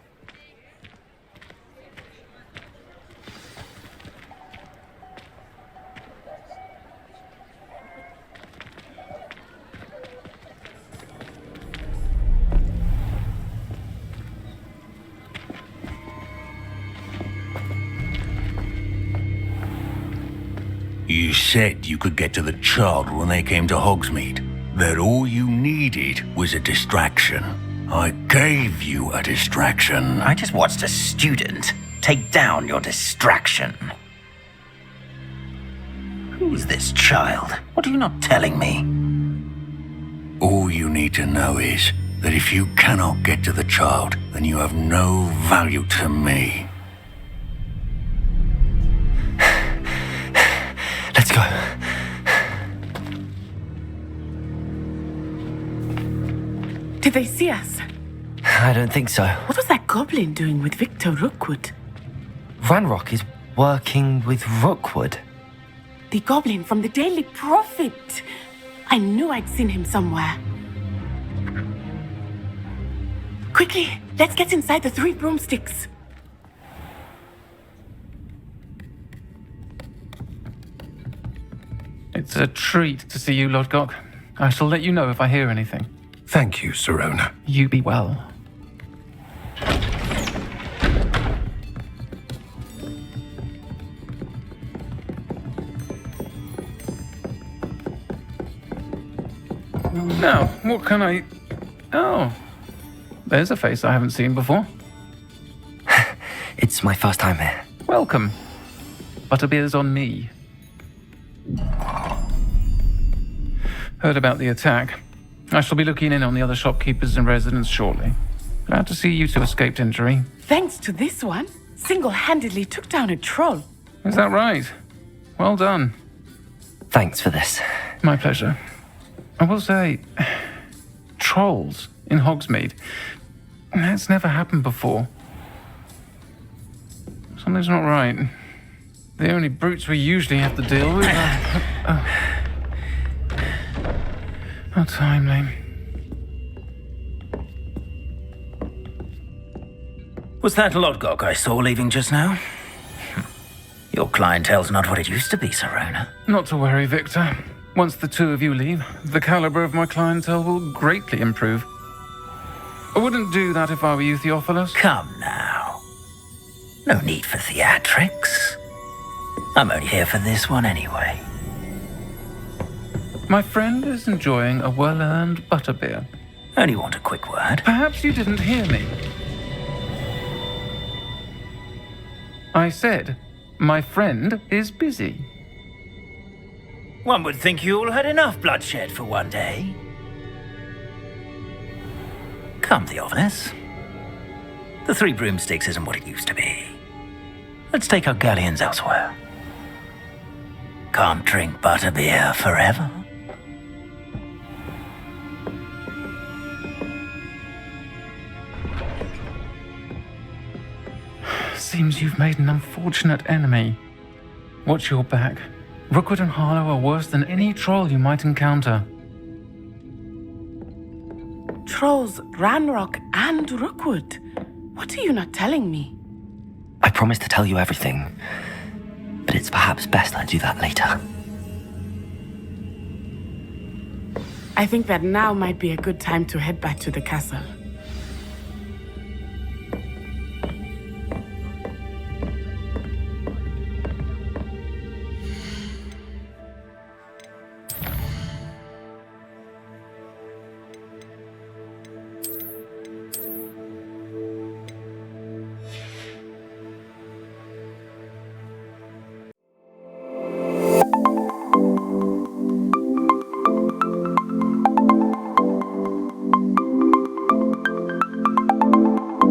You said you could get to the child when they came to Hogsmeade. That all you needed was a distraction. I gave you a distraction. I just watched a student take down your distraction. Who's this child? What are you not telling me? All you need to know is that if you cannot get to the child, then you have no value to me. Let's go. Did they see us? I don't think so. What was that goblin doing with Victor Rookwood? Ranrock is working with Rookwood. The goblin from the Daily Prophet. I knew I'd seen him somewhere. Quickly, let's get inside the 3 broomsticks. It's a treat to see you, Lodgok. I shall let you know if I hear anything. Thank you, Sirona. You be well. Now, what can I... Oh, there's a face I haven't seen before. It's my first time here. Welcome. Butterbeer's on me. Heard about the attack. I shall be looking in on the other shopkeepers and residents shortly. Glad to see you two escaped injury. Thanks to this one, single-handedly took down a troll. Is that right? Well done. Thanks for this. My pleasure. I will say, trolls in Hogsmeade. That's never happened before. Something's not right. The only brutes we usually have to deal with are... How timely. Was that Lodgok I saw leaving just now? Your clientele's not what it used to be, Sirona. Not to worry, Victor. Once the two of you leave, the caliber of my clientele will greatly improve. I wouldn't do that if I were you, Theophilus. Come now. No need for theatrics. I'm only here for this one anyway. My friend is enjoying a well-earned butterbeer. Only want a quick word. Perhaps you didn't hear me. I said, my friend is busy. One would think you all had enough bloodshed for one day. Come, Theophilus. The 3 broomsticks isn't what it used to be. Let's take our galleons elsewhere. Can't drink butterbeer forever. Seems you've made an unfortunate enemy. Watch your back. Rookwood and Harlow are worse than any troll you might encounter. Trolls, Ranrock, and Rookwood. What are you not telling me? I promised to tell you everything, but it's perhaps best I do that later. I think that now might be a good time to head back to the castle.